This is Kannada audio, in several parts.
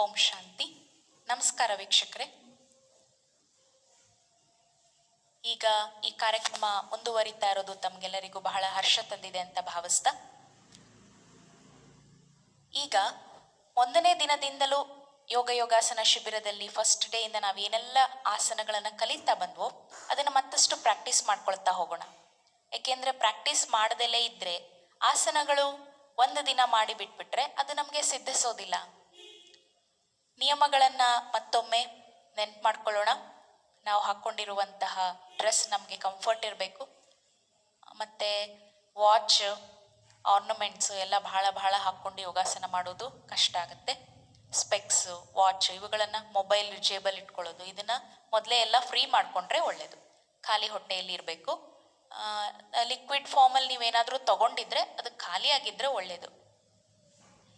ಓಂ ಶಾಂತಿ. ನಮಸ್ಕಾರ ವೀಕ್ಷಕರೇ. ಈಗ ಈ ಕಾರ್ಯಕ್ರಮ ಮುಂದುವರಿತಾ ಇರೋದು ತಮಗೆಲ್ಲರಿಗೂ ಬಹಳ ಹರ್ಷ ತಂದಿದೆ ಅಂತ ಭಾವಿಸ್ತಾ, ಈಗ 1ನೇ ದಿನದಿಂದಲೂ ಯೋಗಾಸನ ಶಿಬಿರದಲ್ಲಿ ಫಸ್ಟ್ ಡೇ ಇಂದ ನಾವೇನೆಲ್ಲ ಆಸನಗಳನ್ನು ಕಲಿತಾ ಬಂದ್ವೋ ಅದನ್ನು ಮತ್ತಷ್ಟು ಪ್ರಾಕ್ಟೀಸ್ ಮಾಡ್ಕೊಳ್ತಾ ಹೋಗೋಣ. ಏಕೆಂದರೆ ಪ್ರಾಕ್ಟೀಸ್ ಮಾಡದಲ್ಲೇ ಇದ್ದರೆ ಆಸನಗಳು ಒಂದು ದಿನ ಮಾಡಿ ಬಿಟ್ಬಿಟ್ರೆ ಅದು ನಮಗೆ ಸಿದ್ಧಿಸೋದಿಲ್ಲ. ನಿಯಮಗಳನ್ನು ಮತ್ತೊಮ್ಮೆ ನೆನ್ಪು ಮಾಡ್ಕೊಳ್ಳೋಣ. ನಾವು ಹಾಕ್ಕೊಂಡಿರುವಂತಹ ಡ್ರೆಸ್ ನಮಗೆ ಕಂಫರ್ಟ್ ಇರಬೇಕು, ಮತ್ತು ವಾಚ್, ಆರ್ನಮೆಂಟ್ಸು ಎಲ್ಲ ಬಹಳ ಹಾಕ್ಕೊಂಡು ಯೋಗಾಸನ ಮಾಡೋದು ಕಷ್ಟ ಆಗುತ್ತೆ. ಸ್ಪೆಕ್ಸು, ವಾಚ್ ಇವುಗಳನ್ನು ಮೊಬೈಲ್ ಜೇಬಲ್ಲಿ ಇಟ್ಕೊಳ್ಳೋದು, ಇದನ್ನು ಮೊದಲೇ ಎಲ್ಲ ಫ್ರೀ ಮಾಡಿಕೊಂಡ್ರೆ ಒಳ್ಳೆಯದು. ಖಾಲಿ ಹೊಟ್ಟೆಯಲ್ಲಿ ಇರಬೇಕು. ಲಿಕ್ವಿಡ್ ಫಾರ್ಮಲ್ಲಿ ನೀವೇನಾದರೂ ತೊಗೊಂಡಿದ್ರೆ ಅದು ಖಾಲಿಯಾಗಿದ್ದರೆ ಒಳ್ಳೆಯದು.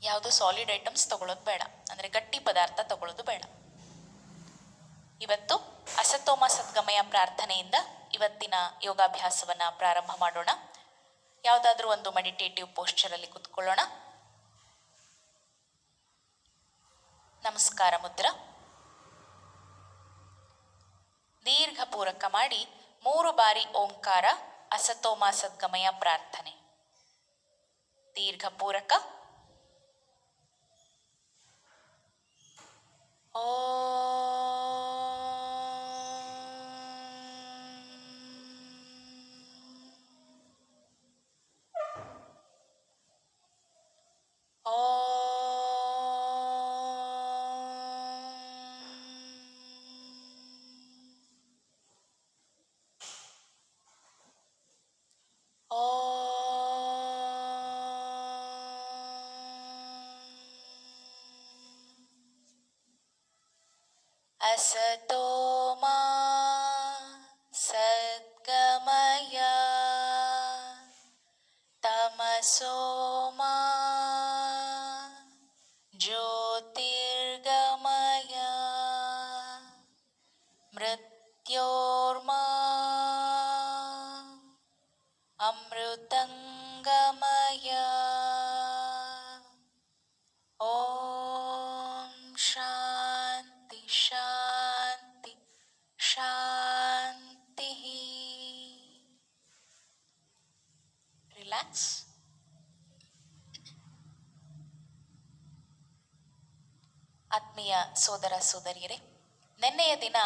ಯಾವುದು ಸಾಲಿಡ್ ಐಟಮ್ಸ್ ತಗೊಳ್ಳೋದು ಬೇಡ, ಅಂದರೆ ಗಟ್ಟಿ ಪದಾರ್ಥ ತಗೊಳ್ಳೋದು ಬೇಡ. ಇವತ್ತು ಅಸತೋಮ ಸದ್ಗಮಯ ಪ್ರಾರ್ಥನೆಯಿಂದ ಇವತ್ತಿನ ಯೋಗಾಭ್ಯಾಸವನ್ನು ಪ್ರಾರಂಭ ಮಾಡೋಣ. ಯಾವುದಾದ್ರೂ ಒಂದು ಮೆಡಿಟೇಟಿವ್ ಪೋಸ್ಚರಲ್ಲಿ ಕೂತ್ಕೊಳ್ಳೋಣ. ನಮಸ್ಕಾರ ಮುದ್ರ. ದೀರ್ಘ ಪೂರಕ ಮಾಡಿ 3 ಬಾರಿ ಓಂಕಾರ ಅಸತೋಮ ಸದ್ಗಮಯ ಪ್ರಾರ್ಥನೆ. ದೀರ್ಘ ಪೂರಕ. ಅಸತೋಮ ಸದ್ಗಮಯ ತಮಸೋಮ ಜ್ಯೋತಿರ್ಗಮಯ ಮೃತ್ಯೋರ್ಮಾ ಅಮೃತಂಗಮಯ. ಓಂ ಶಾಂತಿ ಶಾಂತಿ ಶಾಂತಿ. ರಿಲ್ಯಾಕ್ಸ್. ಆತ್ಮೀಯ ಸೋದರ ಸೋದರಿಯರೇ, ನಿನ್ನೆಯ ದಿನ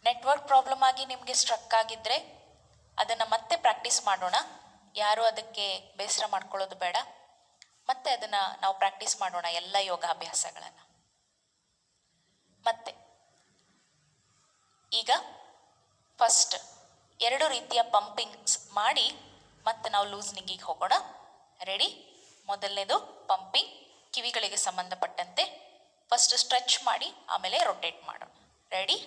ನೆಟ್ವರ್ಕ್ ಪ್ರಾಬ್ಲಮ್ ಆಗಿ ನಿಮಗೆ ಸ್ಟ್ರಕ್ ಆಗಿದ್ದರೆ ಅದನ್ನು ಮತ್ತೆ ಪ್ರಾಕ್ಟೀಸ್ ಮಾಡೋಣ. ಯಾರೂ ಅದಕ್ಕೆ ಬೇಸರ ಮಾಡ್ಕೊಳ್ಳೋದು ಬೇಡ. ಮತ್ತೆ ಅದನ್ನು ನಾವು ಪ್ರಾಕ್ಟೀಸ್ ಮಾಡೋಣ, ಎಲ್ಲ ಯೋಗಾಭ್ಯಾಸಗಳನ್ನು. ಮತ್ತೆ ಈಗ ಫಸ್ಟ್ 2 ರೀತಿಯ ಪಂಪಿಂಗ್ಸ್ ಮಾಡಿ ಮತ್ತೆ ನಾವು ಲೂಸ್ನಿಂಗಿಗೆ ಹೋಗೋಣ. ರೆಡಿ? ಮೊದಲನೇದು ಪಂಪಿಂಗ್, ಕಿವಿಗಳಿಗೆ ಸಂಬಂಧಪಟ್ಟಂತೆ. ಫಸ್ಟ್ ಸ್ಟ್ರೆಚ್ ಮಾಡಿ ಆಮೇಲೆ ರೊಟೇಟ್ ಮಾಡೋಣ. ರೆಡಿ?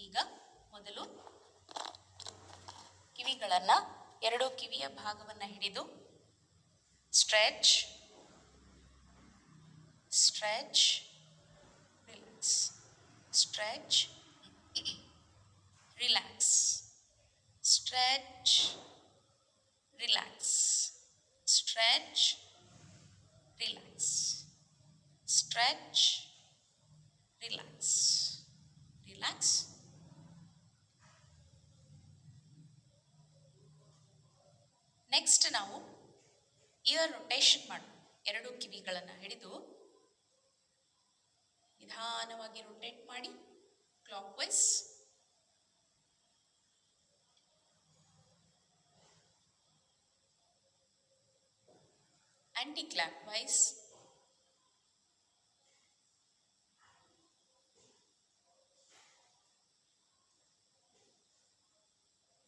ಈಗ ಮೊದಲು ಕಿವಿಗಳನ್ನು 2 ಕಿವಿಯ ಭಾಗವನ್ನು ಹಿಡಿದು stretch stretch relax, stretch relax, stretch relax, stretch relax, stretch relax, relax. Next ನಾವು ಇಯರ್ ರೊಟೇಷನ್ ಮಾಡೋಣ. 2 ಕಿವಿಗಳನ್ನು ಹಿಡಿದು ನಿಧಾನವಾಗಿ ರೊಟೇಟ್ ಮಾಡಿ clockwise. Anti clock wise.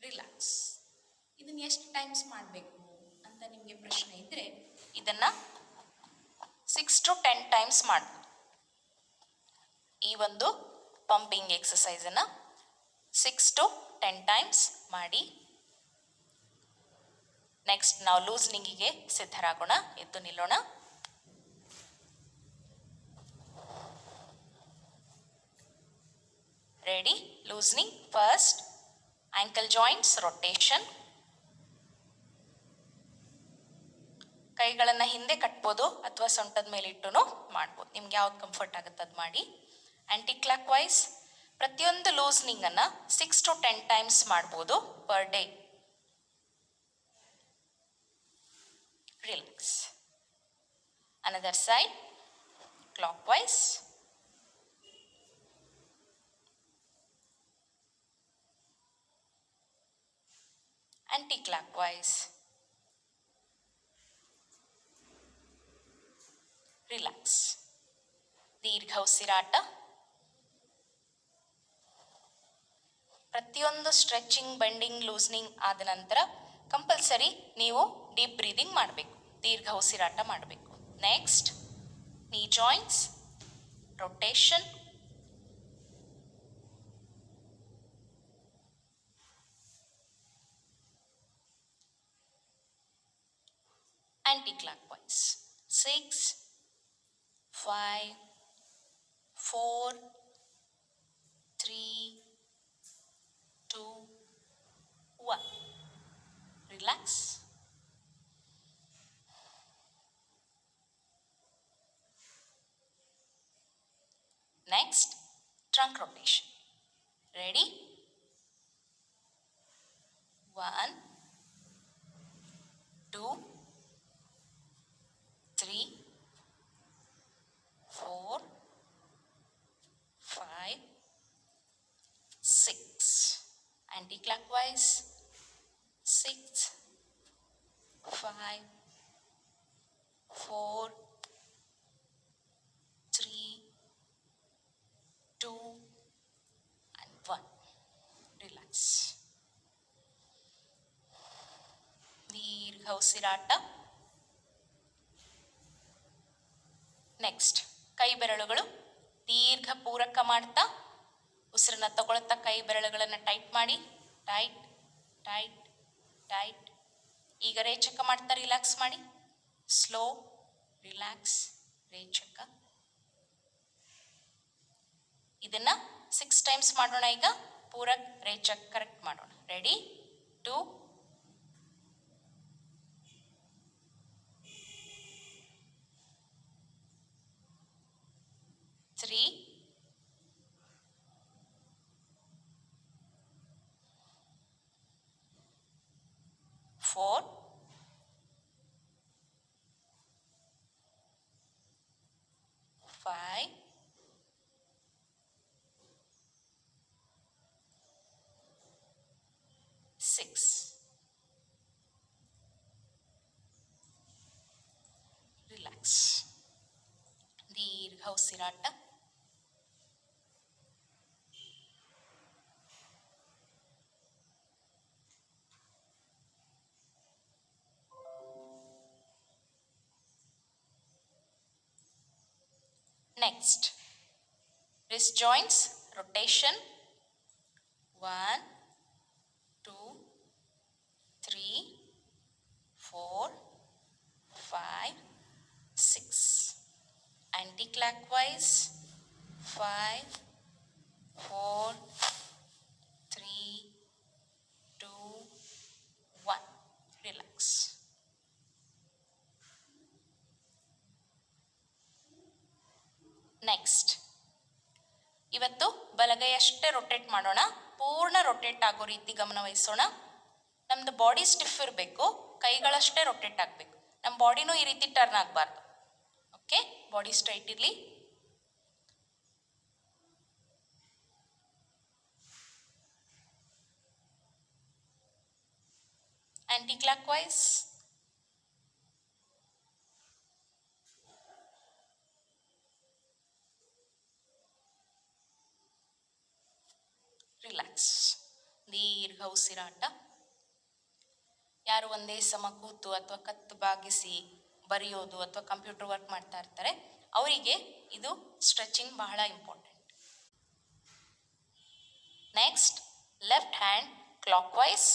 Relax. ಇದನ್ನು ಎಷ್ಟು ಟೈಮ್ಸ್ ಮಾಡಬೇಕು ಅಂತ ನಿಮಗೆ ಪ್ರಶ್ನೆ ಇದ್ದರೆ ಇದನ್ನು 6 to 10 ಟೈಮ್ಸ್ ಮಾಡಬಹುದು. ಈ ಒಂದು ಪಂಪಿಂಗ್ ಎಕ್ಸಸೈಸನ್ನು 6 to 10 ಟೈಮ್ಸ್ ಮಾಡಿ. ನೆಕ್ಸ್ಟ್ ನಾವು ಲೂಸ್ನಿಂಗಿಗೆ ಸಿದ್ಧರಾಗೋಣ. ಎದ್ದು ನಿಲ್ಲೋಣ. Ready? Loosening. First ankle joints rotation, ಕೈಗಳನ್ನು ಹಿಂದೆ ಕಟ್ಬೋದು ಅಥವಾ ಸೊಂಟದ ಮೇಲೆ ಇಟ್ಟು ಮಾಡ್ಬೋದು. ನಿಮ್ಗೆ ಯಾವ್ದು ಕಂಫರ್ಟ್ ಆಗುತ್ತೆ ಅದು ಮಾಡಿ. ಆ್ಯಂಟಿ ಕ್ಲಾಕ್ ವೈಸ್ ಪ್ರತಿಯೊಂದು ಲೂಸ್ನಿಂಗನ್ನು 6 to 10 ಟೈಮ್ಸ್ ಮಾಡ್ಬೋದು per day. Relax. Another side clockwise. Anti clockwise. Relax. ದೀರ್ಘ ಉಸಿರಾಟ. ಪ್ರತಿಯೊಂದು ಸ್ಟ್ರೆಚಿಂಗ್, ಬೆಂಡಿಂಗ್, ಲೂಸ್ನಿಂಗ್ ಆದ ನಂತರ ಕಂಪಲ್ಸರಿ ನೀವು ಡೀಪ್ ಬ್ರೀದಿಂಗ್ ಮಾಡಬೇಕು, ದೀರ್ಘ ಉಸಿರಾಟ ಮಾಡಬೇಕು. Next knee joints rotation. Anti clock wise. 6, 5, 4, 3, 2, 1. Relax. Next trunk rotation. Ready? 1, 2, 3, 4, 5, 6. Anti-clockwise. 6, 5, 4, 3, 2, and 1. Relax. ದೀರ್ಘ ಉಸಿರಾಟ. ನೆಕ್ಸ್ಟ್ ಕೈ ಬೆರಳುಗಳು ದೀರ್ಘ ಪೂರಕ ಮಾಡ್ತಾ ಉಸಿರನ್ನ ತಗೊಳ್ತಾ ಕೈ ಬೆರಳುಗಳನ್ನು ಟೈಟ್ ಮಾಡಿ. Tight tight tight. ಈಗ ರೇಚಕ ಮಾಡ್ತಾ ರಿಲ್ಯಾಕ್ಸ್ ಮಾಡಿ. ಸ್ಲೋ ರಿಲ್ಯಾಕ್ಸ್ ರೇಚಕ. ಇದನ್ನ 6 ಟೈಮ್ಸ್ ಮಾಡೋಣ. ಈಗ ಪೂರಕ್ ರೇಚಕ್ ಕರೆಕ್ಟ್ ಮಾಡೋಣ. ರೆಡಿ? 2, 3, 4, 5, 6. ರಿಲ್ಯಾಕ್ಸ್. ದೀರ್ಘ ಉಸಿರಾಟ. Next, wrist joints rotation. 1, 2, 3, 4, 5, 6. Anti-clockwise. 5, 4, 3, 2, 1. Relax. Next ಇವತ್ತು ಬಲಗೈ ಅಷ್ಟೇ ರೊಟೇಟ್ ಮಾಡೋಣ. ಪೂರ್ಣ ರೊಟೇಟ್ ಆಗೋ ರೀತಿ ಗಮನ ವಹಿಸೋಣ. ನಮ್ದು ಬಾಡಿ ಸ್ಟಿಫ್ ಇರಬೇಕು, ಕೈಗಳಷ್ಟೇ ರೊಟೇಟ್ ಆಗಬೇಕು. ನಮ್ಮ ಬಾಡಿನೂ ಈ ರೀತಿ ಟರ್ನ್ ಆಗಬಾರ್ದು. ಓಕೆ, ಬಾಡಿ ಸ್ಟ್ರೈಟ್ ಇರಲಿ. Anti clock wise. ರಿಲ್ಯಾಕ್ಸ್. ದೀರ್ಘ ಉಸಿರಾಟ. ಯಾರು ಒಂದೇ ಸಮ ಕೂತು ಅಥವಾ ಕತ್ತು ಬಾಗಿಸಿ ಬರೆಯೋದು ಅಥವಾ ಕಂಪ್ಯೂಟರ್ ವರ್ಕ್ ಮಾಡ್ತಾ ಇರ್ತಾರೆ, ಅವರಿಗೆ ಇದು ಸ್ಟ್ರೆಚಿಂಗ್ ಬಹಳ important. Next left hand clockwise.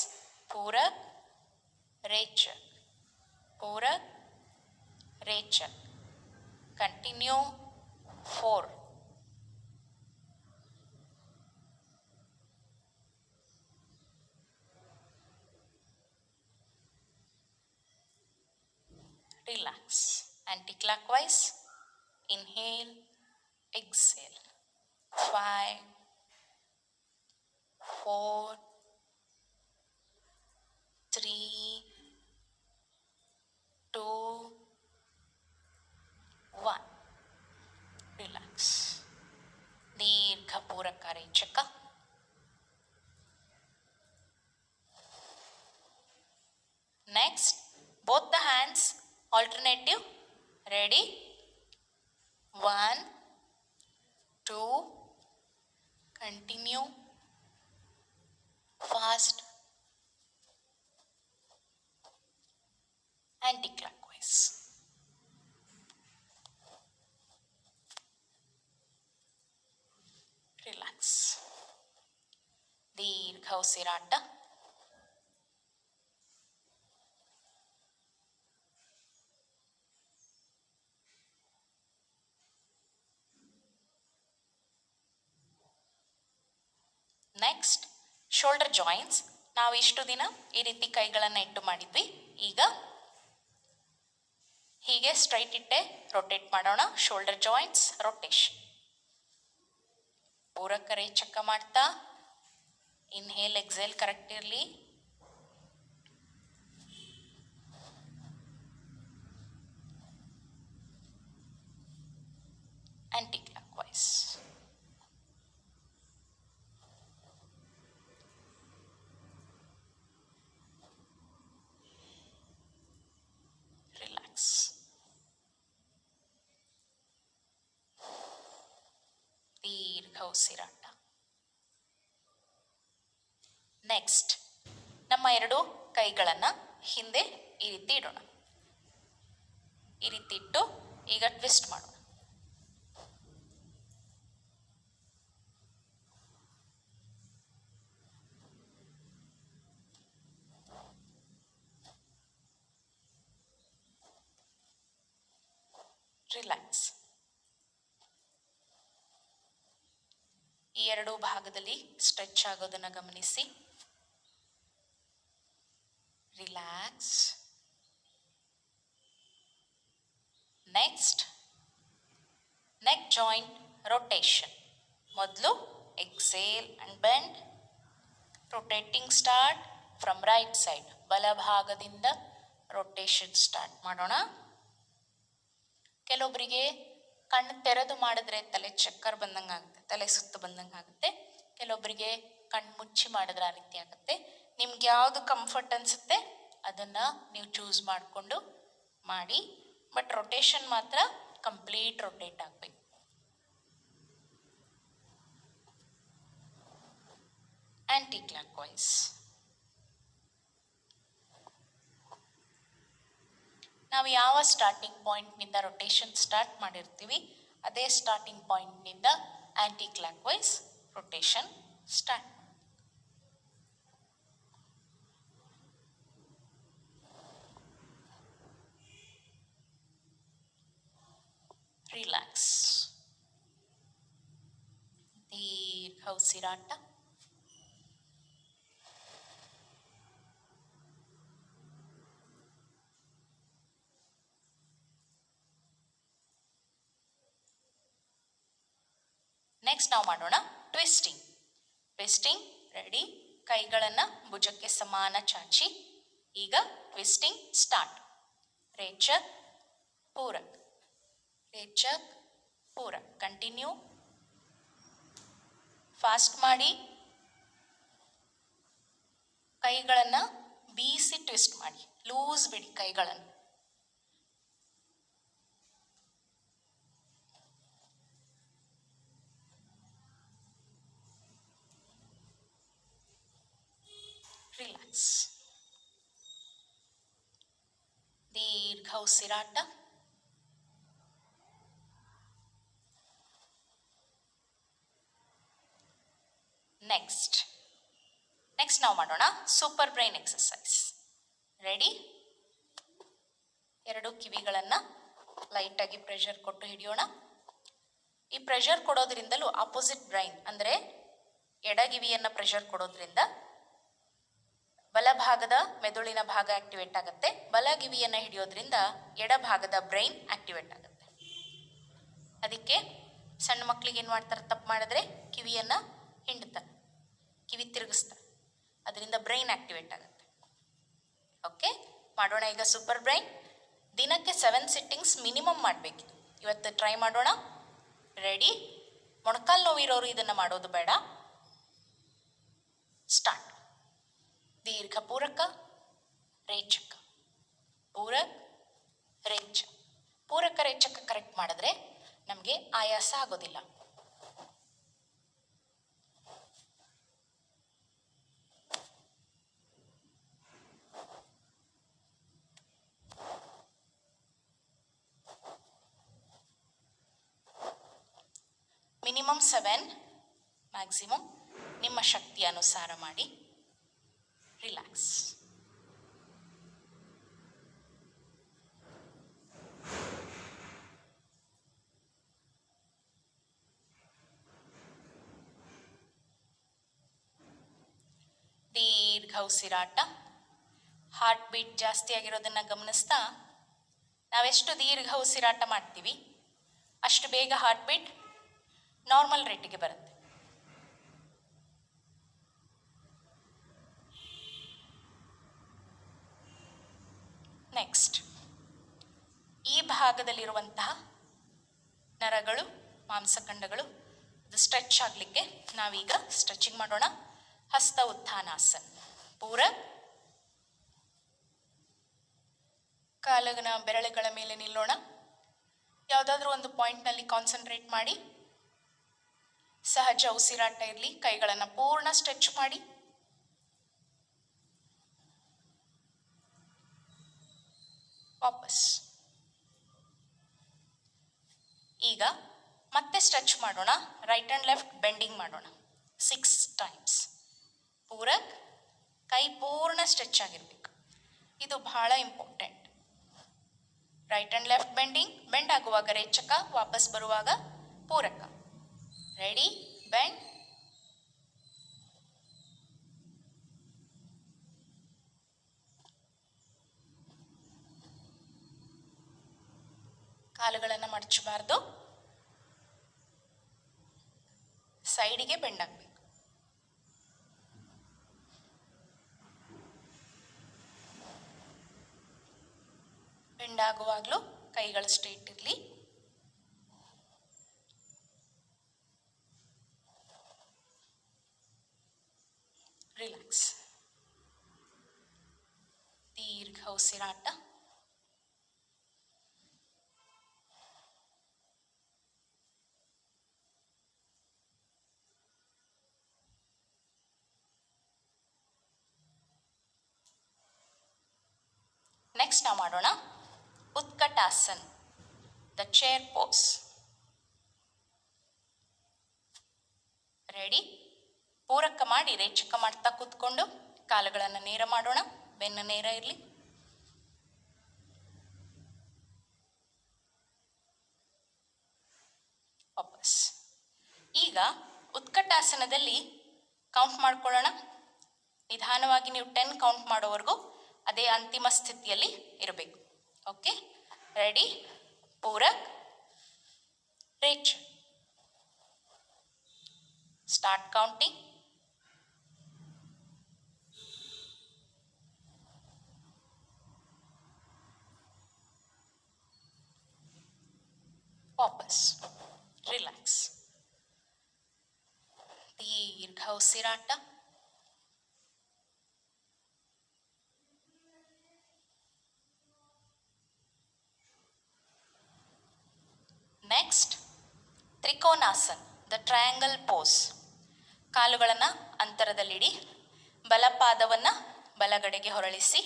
ಪೂರಕ್ ರೇಚಕ್, ಪೂರಕ್ ರೇಚಕ್. Continue. 4, Anti-clockwise. Inhale, exhale. 5, 4, 3, 2, 1. Relax. ದೀರ್ಘ ಪೂರಕ ರೇಚಕ. Next, both the hands alternative. Ready? 1, 2, continue. Fast. Anti-clockwise. Relax. ದೀರ್ಘ ಉಸಿರಾಟ. Next, shoulder joints. ನಾವು ಇಷ್ಟು ದಿನ ಈ ರೀತಿ ಕೈಗಳನ್ನು ಇಟ್ಟು ಮಾಡಿದ್ವಿ. ಈಗ ಹೀಗೆ ಸ್ಟ್ರೈಟ್ ಇಟ್ಟೆ ರೊಟೇಟ್ ಮಾಡೋಣ. Shoulder joints rotation. ಪೂರಕ ರೇಚಕ ಮಾಡ್ತಾ ಇನ್ಹೇಲ್ ಎಕ್ಸೇಲ್ ಕರೆಕ್ಟ್ ಇರಲಿ. Anti clockwise. ರಿಲ್ಯಾಕ್ಸ್. ದೀರ್ಘ ಉಸಿರಾಟ. ನೆಕ್ಸ್ಟ್, ನಮ್ಮ ಎರಡು ಕೈಗಳನ್ನು ಹಿಂದೆ ಈ ರೀತಿ ಇಡೋಣ. ಈ ರೀತಿ ಇಟ್ಟು ಈಗ ಟ್ವಿಸ್ಟ್ ಮಾಡೋಣ. ರಿಲ್ಯಾಕ್ಸ್. ಈ ಎರಡೂ ಭಾಗದಲ್ಲಿ ಸ್ಟ್ರೆಚ್ ಆಗೋದನ್ನು ಗಮನಿಸಿ. Relax. Next, neck joint rotation. ಮೊದಲು exhale and bend. Rotating start from right side. ಬಲಭಾಗದಿಂದ ರೊಟೇಷನ್ ಸ್ಟಾರ್ಟ್ ಮಾಡೋಣ. ಕೆಲವೊಬ್ಬರಿಗೆ ಕಣ್ಣು ತೆರೆದು ಮಾಡಿದ್ರೆ ತಲೆ ಚಕ್ಕರ್ ಬಂದಂಗೆ ಆಗುತ್ತೆ, ತಲೆ ಸುತ್ತು ಬಂದಂಗೆ ಆಗುತ್ತೆ. ಕೆಲವೊಬ್ಬರಿಗೆ ಕಣ್ಣು ಮುಚ್ಚಿ ಮಾಡಿದ್ರೆ ಆ ರೀತಿ ಆಗುತ್ತೆ. ನಿಮ್ಗೆ ಯಾವುದು ಕಂಫರ್ಟ್ ಅನಿಸುತ್ತೆ ಅದನ್ನು ನೀವು ಚೂಸ್ ಮಾಡಿಕೊಂಡು ಮಾಡಿ. ಬಟ್ ರೊಟೇಷನ್ ಮಾತ್ರ ಕಂಪ್ಲೀಟ್ ರೊಟೇಟ್ ಆಗಬೇಕು. Anticlockwise. ನಾವು ಯಾವ ಸ್ಟಾರ್ಟಿಂಗ್ ಪಾಯಿಂಟ್ನಿಂದ ರೊಟೇಷನ್ ಸ್ಟಾರ್ಟ್ ಮಾಡಿರ್ತೀವಿ ಅದೇ ಸ್ಟಾರ್ಟಿಂಗ್ ಪಾಯಿಂಟ್ನಿಂದ anticlockwise rotation start. Relax. ದೀರ್ಘ ಉಸಿರಾಟ. ನೆಕ್ಸ್ಟ್ ನಾವು ಮಾಡೋಣ ಟ್ವಿಸ್ಟಿಂಗ್. Twisting ready. ಕೈಗಳನ್ನು ಭುಜಕ್ಕೆ ಸಮಾನ ಚಾಚಿ. ಈಗ ಟ್ವಿಸ್ಟಿಂಗ್ ಸ್ಟಾರ್ಟ್. ರೇಚಕ್ ಪೂರಕ್, ರೇಚಕ್ ಪೂರಕ್. ಕಂಟಿನ್ಯೂ. ಫಾಸ್ಟ್ ಮಾಡಿ. ಕೈಗಳನ್ನು ಬೀಸಿ ಟ್ವಿಸ್ಟ್ ಮಾಡಿ. ಲೂಸ್ ಬಿಡಿ ಕೈಗಳನ್ನು. ರಿಲ್ಯಾಕ್ಸ್. ದೀರ್ಘ ಉಸಿರಾಟ. ನೆಕ್ಸ್ಟ್ ನಾವು ಮಾಡೋಣ ಸೂಪರ್ ಬ್ರೈನ್ ಎಕ್ಸರ್ಸೈಸ್. ರೆಡಿ. ಎರಡು ಕಿವಿಗಳನ್ನು ಲೈಟಾಗಿ ಪ್ರೆಷರ್ ಕೊಟ್ಟು ಹಿಡಿಯೋಣ. ಈ ಪ್ರೆಷರ್ ಕೊಡೋದ್ರಿಂದಲೂ ಆಪೋಸಿಟ್ ಬ್ರೈನ್ ಅಂದರೆ ಎಡಗಿವಿಯನ್ನು ಪ್ರೆಷರ್ ಕೊಡೋದ್ರಿಂದ ಬಲಭಾಗದ ಮೆದುಳಿನ ಭಾಗ ಆಕ್ಟಿವೇಟ್ ಆಗುತ್ತೆ. ಬಲಗಿವಿಯನ್ನು ಹಿಡಿಯೋದ್ರಿಂದ ಎಡಭಾಗದ ಬ್ರೈನ್ ಆಕ್ಟಿವೇಟ್ ಆಗುತ್ತೆ. ಅದಕ್ಕೆ ಸಣ್ಣ ಮಕ್ಕಳಿಗೆ ಏನು ಮಾಡ್ತಾರೆ, ತಪ್ಪು ಮಾಡಿದ್ರೆ ಕಿವಿಯನ್ನು ಹಿಂಡ್ತಾರೆ, ಕಿವಿ ತಿರುಗಿಸ್ತಾರೆ, ಅದರಿಂದ ಬ್ರೈನ್ ಆಕ್ಟಿವೇಟ್ ಆಗುತ್ತೆ. ಓಕೆ, ಮಾಡೋಣ ಈಗ ಸೂಪರ್ ಬ್ರೈನ್. ದಿನಕ್ಕೆ 7 ಸಿಟ್ಟಿಂಗ್ಸ್ ಮಿನಿಮಮ್ ಮಾಡಬೇಕು. ಇವತ್ತು ಟ್ರೈ ಮಾಡೋಣ. ರೆಡಿ? ಮೊಣಕಾಲು ನೋವಿರೋರು ಇದನ್ನು ಮಾಡೋದು ಬೇಡ. ಸ್ಟಾರ್ಟ್. ದೀರ್ಘ ಪೂರಕ, ರೇಚಕ, ಪೂರಕ್, ರೇಚ. ಪೂರಕ ರೇಚಕ ಕರೆಕ್ಟ್ ಮಾಡಿದ್ರೆ ನಮಗೆ ಆಯಾಸ ಆಗೋದಿಲ್ಲ. ಮಿನಿಮಮ್ 7, ಮ್ಯಾಕ್ಸಿಮಮ್ ನಿಮ್ಮ ಶಕ್ತಿ ಅನುಸಾರ ಮಾಡಿ. ರಿಲ್ಯಾಕ್ಸ್. ದೀರ್ಘ ಉಸಿರಾಟ. ಹಾರ್ಟ್ ಬೀಟ್ ಜಾಸ್ತಿ ಆಗಿರೋದನ್ನು ಗಮನಿಸ್ತಾ ನಾವೆಷ್ಟು ದೀರ್ಘ ಉಸಿರಾಟ ಮಾಡ್ತೀವಿ ಅಷ್ಟು ಬೇಗ ಹಾರ್ಟ್ ಬೀಟ್ ನಾರ್ಮಲ್ ರೇಟಿಗೆ ಬರುತ್ತೆ. ನೆಕ್ಸ್ಟ್, ಈ ಭಾಗದಲ್ಲಿರುವಂತಹ ನರಗಳು, ಮಾಂಸಖಂಡಗಳು ಅದು ಸ್ಟ್ರೆಚ್ ಆಗಲಿಕ್ಕೆ ನಾವೀಗ ಸ್ಟ್ರೆಚಿಂಗ್ ಮಾಡೋಣ. ಹಸ್ತ ಉತ್ಥಾನಾಸನ. ಪೂರಕ್. ಕಾಲಿನ ಬೆರಳುಗಳ ಮೇಲೆ ನಿಲ್ಲೋಣ. ಯಾವುದಾದ್ರೂ ಒಂದು ಪಾಯಿಂಟ್ನಲ್ಲಿ ಕಾನ್ಸಂಟ್ರೇಟ್ ಮಾಡಿ. ಸಹಜ ಉಸಿರಾಟ ಇರಲಿ. ಕೈಗಳನ್ನು ಪೂರ್ಣ ಸ್ಟ್ರೆಚ್ ಮಾಡಿ. ವಾಪಸ್. ಈಗ ಮತ್ತೆ ಸ್ಟ್ರೆಚ್ ಮಾಡೋಣ. ರೈಟ್ ಆ್ಯಂಡ್ ಲೆಫ್ಟ್ ಬೆಂಡಿಂಗ್ ಮಾಡೋಣ 6 ಟೈಮ್ಸ್. ಪೂರಕ್. ಕೈ ಪೂರ್ಣ ಸ್ಟ್ರೆಚ್ ಆಗಿರಬೇಕು. ಇದು ಬಹಳ important. Right and left bending. Bend ಆಗುವಾಗ ರೇಚಕ, ವಾಪಸ್ ಬರುವಾಗ ಪೂರಕ. ರೆಡಿ? ಬೆಂಡ್. ಕಾಲುಗಳನ್ನು ಮಡಚಬಾರ್ದು. ಸೈಡಿಗೆ ಬೆಂಡ್ ಆಗಬೇಕು. ಬೆಂಡ್ ಆಗುವಾಗಲೂ ಕೈಗಳು ಸ್ಟ್ರೈಟ್ ಇರಲಿ. ರಿಲ್ಯಾಕ್ಸ್. ದೀರ್ಘ ಉಸಿರಾಟ. ನೆಕ್ಸ್ಟ್ ನಾವು ಮಾಡೋಣ ಉತ್ಕಟಾಸನ್, ದ ಚೇರ್ ಪೋಸ್. ರೆಡಿ? ಪೂರಕ ಮಾಡಿ ರೇಚಕ ಮಾಡ್ತಾ ಕೂತ್ಕೊಂಡು ಕಾಲುಗಳನ್ನು ನೇರ ಮಾಡೋಣ. ಬೆನ್ನು ನೇರ ಇರಲಿ. ವಾಪಸ್. ಈಗ ಉತ್ಕಟಾಸನದಲ್ಲಿ ಕೌಂಟ್ ಮಾಡ್ಕೊಳ್ಳೋಣ. ನಿಧಾನವಾಗಿ ನೀವು 10 ಕೌಂಟ್ ಮಾಡೋವರೆಗೂ ಅದೇ ಅಂತಿಮ ಸ್ಥಿತಿಯಲ್ಲಿ ಇರಬೇಕು. Okay, ready? ಪೂರಕ್, ರೇಚ. Start counting. ವಾಪಸ್. ರಿಲ್ಯಾಕ್ಸ್. ದೀರ್ಘ ಉಸಿರಾಟ. Next, trikonasan, the triangle pose. ಕಾಲುಗಳನ್ನು ಅಂತರದಲ್ಲಿಡಿ. ಬಲಪಾದವನ್ನು ಬಲಗಡೆಗೆ ಹೊರಳಿಸಿ.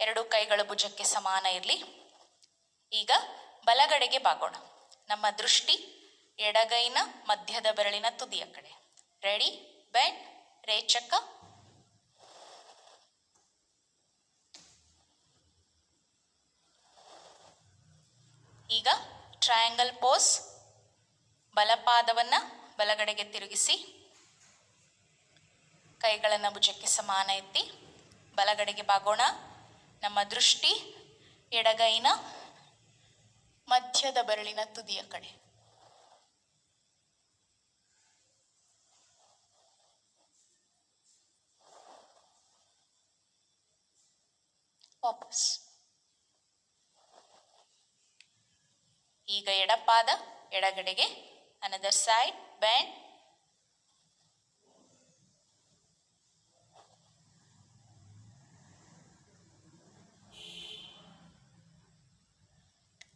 2 ಕೈಗಳು ಭುಜಕ್ಕೆ ಸಮಾನ ಇರಲಿ. ಈಗ ಬಲಗಡೆಗೆ ಬಾಗೋಣ. ನಮ್ಮ ದೃಷ್ಟಿ ಎಡಗೈನ ಮಧ್ಯದ ಬೆರಳಿನ ತುದಿಯ ಕಡೆ. ರೆಡಿ? ಬೆಂಡ್. ರೇಚಕ. ಈಗ ಟ್ರಯಾಂಗಲ್ ಪೋಸ್. ಬಲಪಾದವನ್ನು ಬಲಗಡೆಗೆ ತಿರುಗಿಸಿ. ಕೈಗಳನ್ನು ಭುಜಕ್ಕೆ ಸಮಾನ ಎತ್ತಿ. ಬಲಗಡೆಗೆ ಬಾಗೋಣ. ನಮ್ಮ ದೃಷ್ಟಿ ಎಡಗೈನ ಮಧ್ಯದ ಬೆರಳಿನ ತುದಿಯ ಕಡೆ. ವಾಪಸ್. ಈಗ ಎಡಪಾದ ಎಡಗಡೆಗೆ. Another side bend.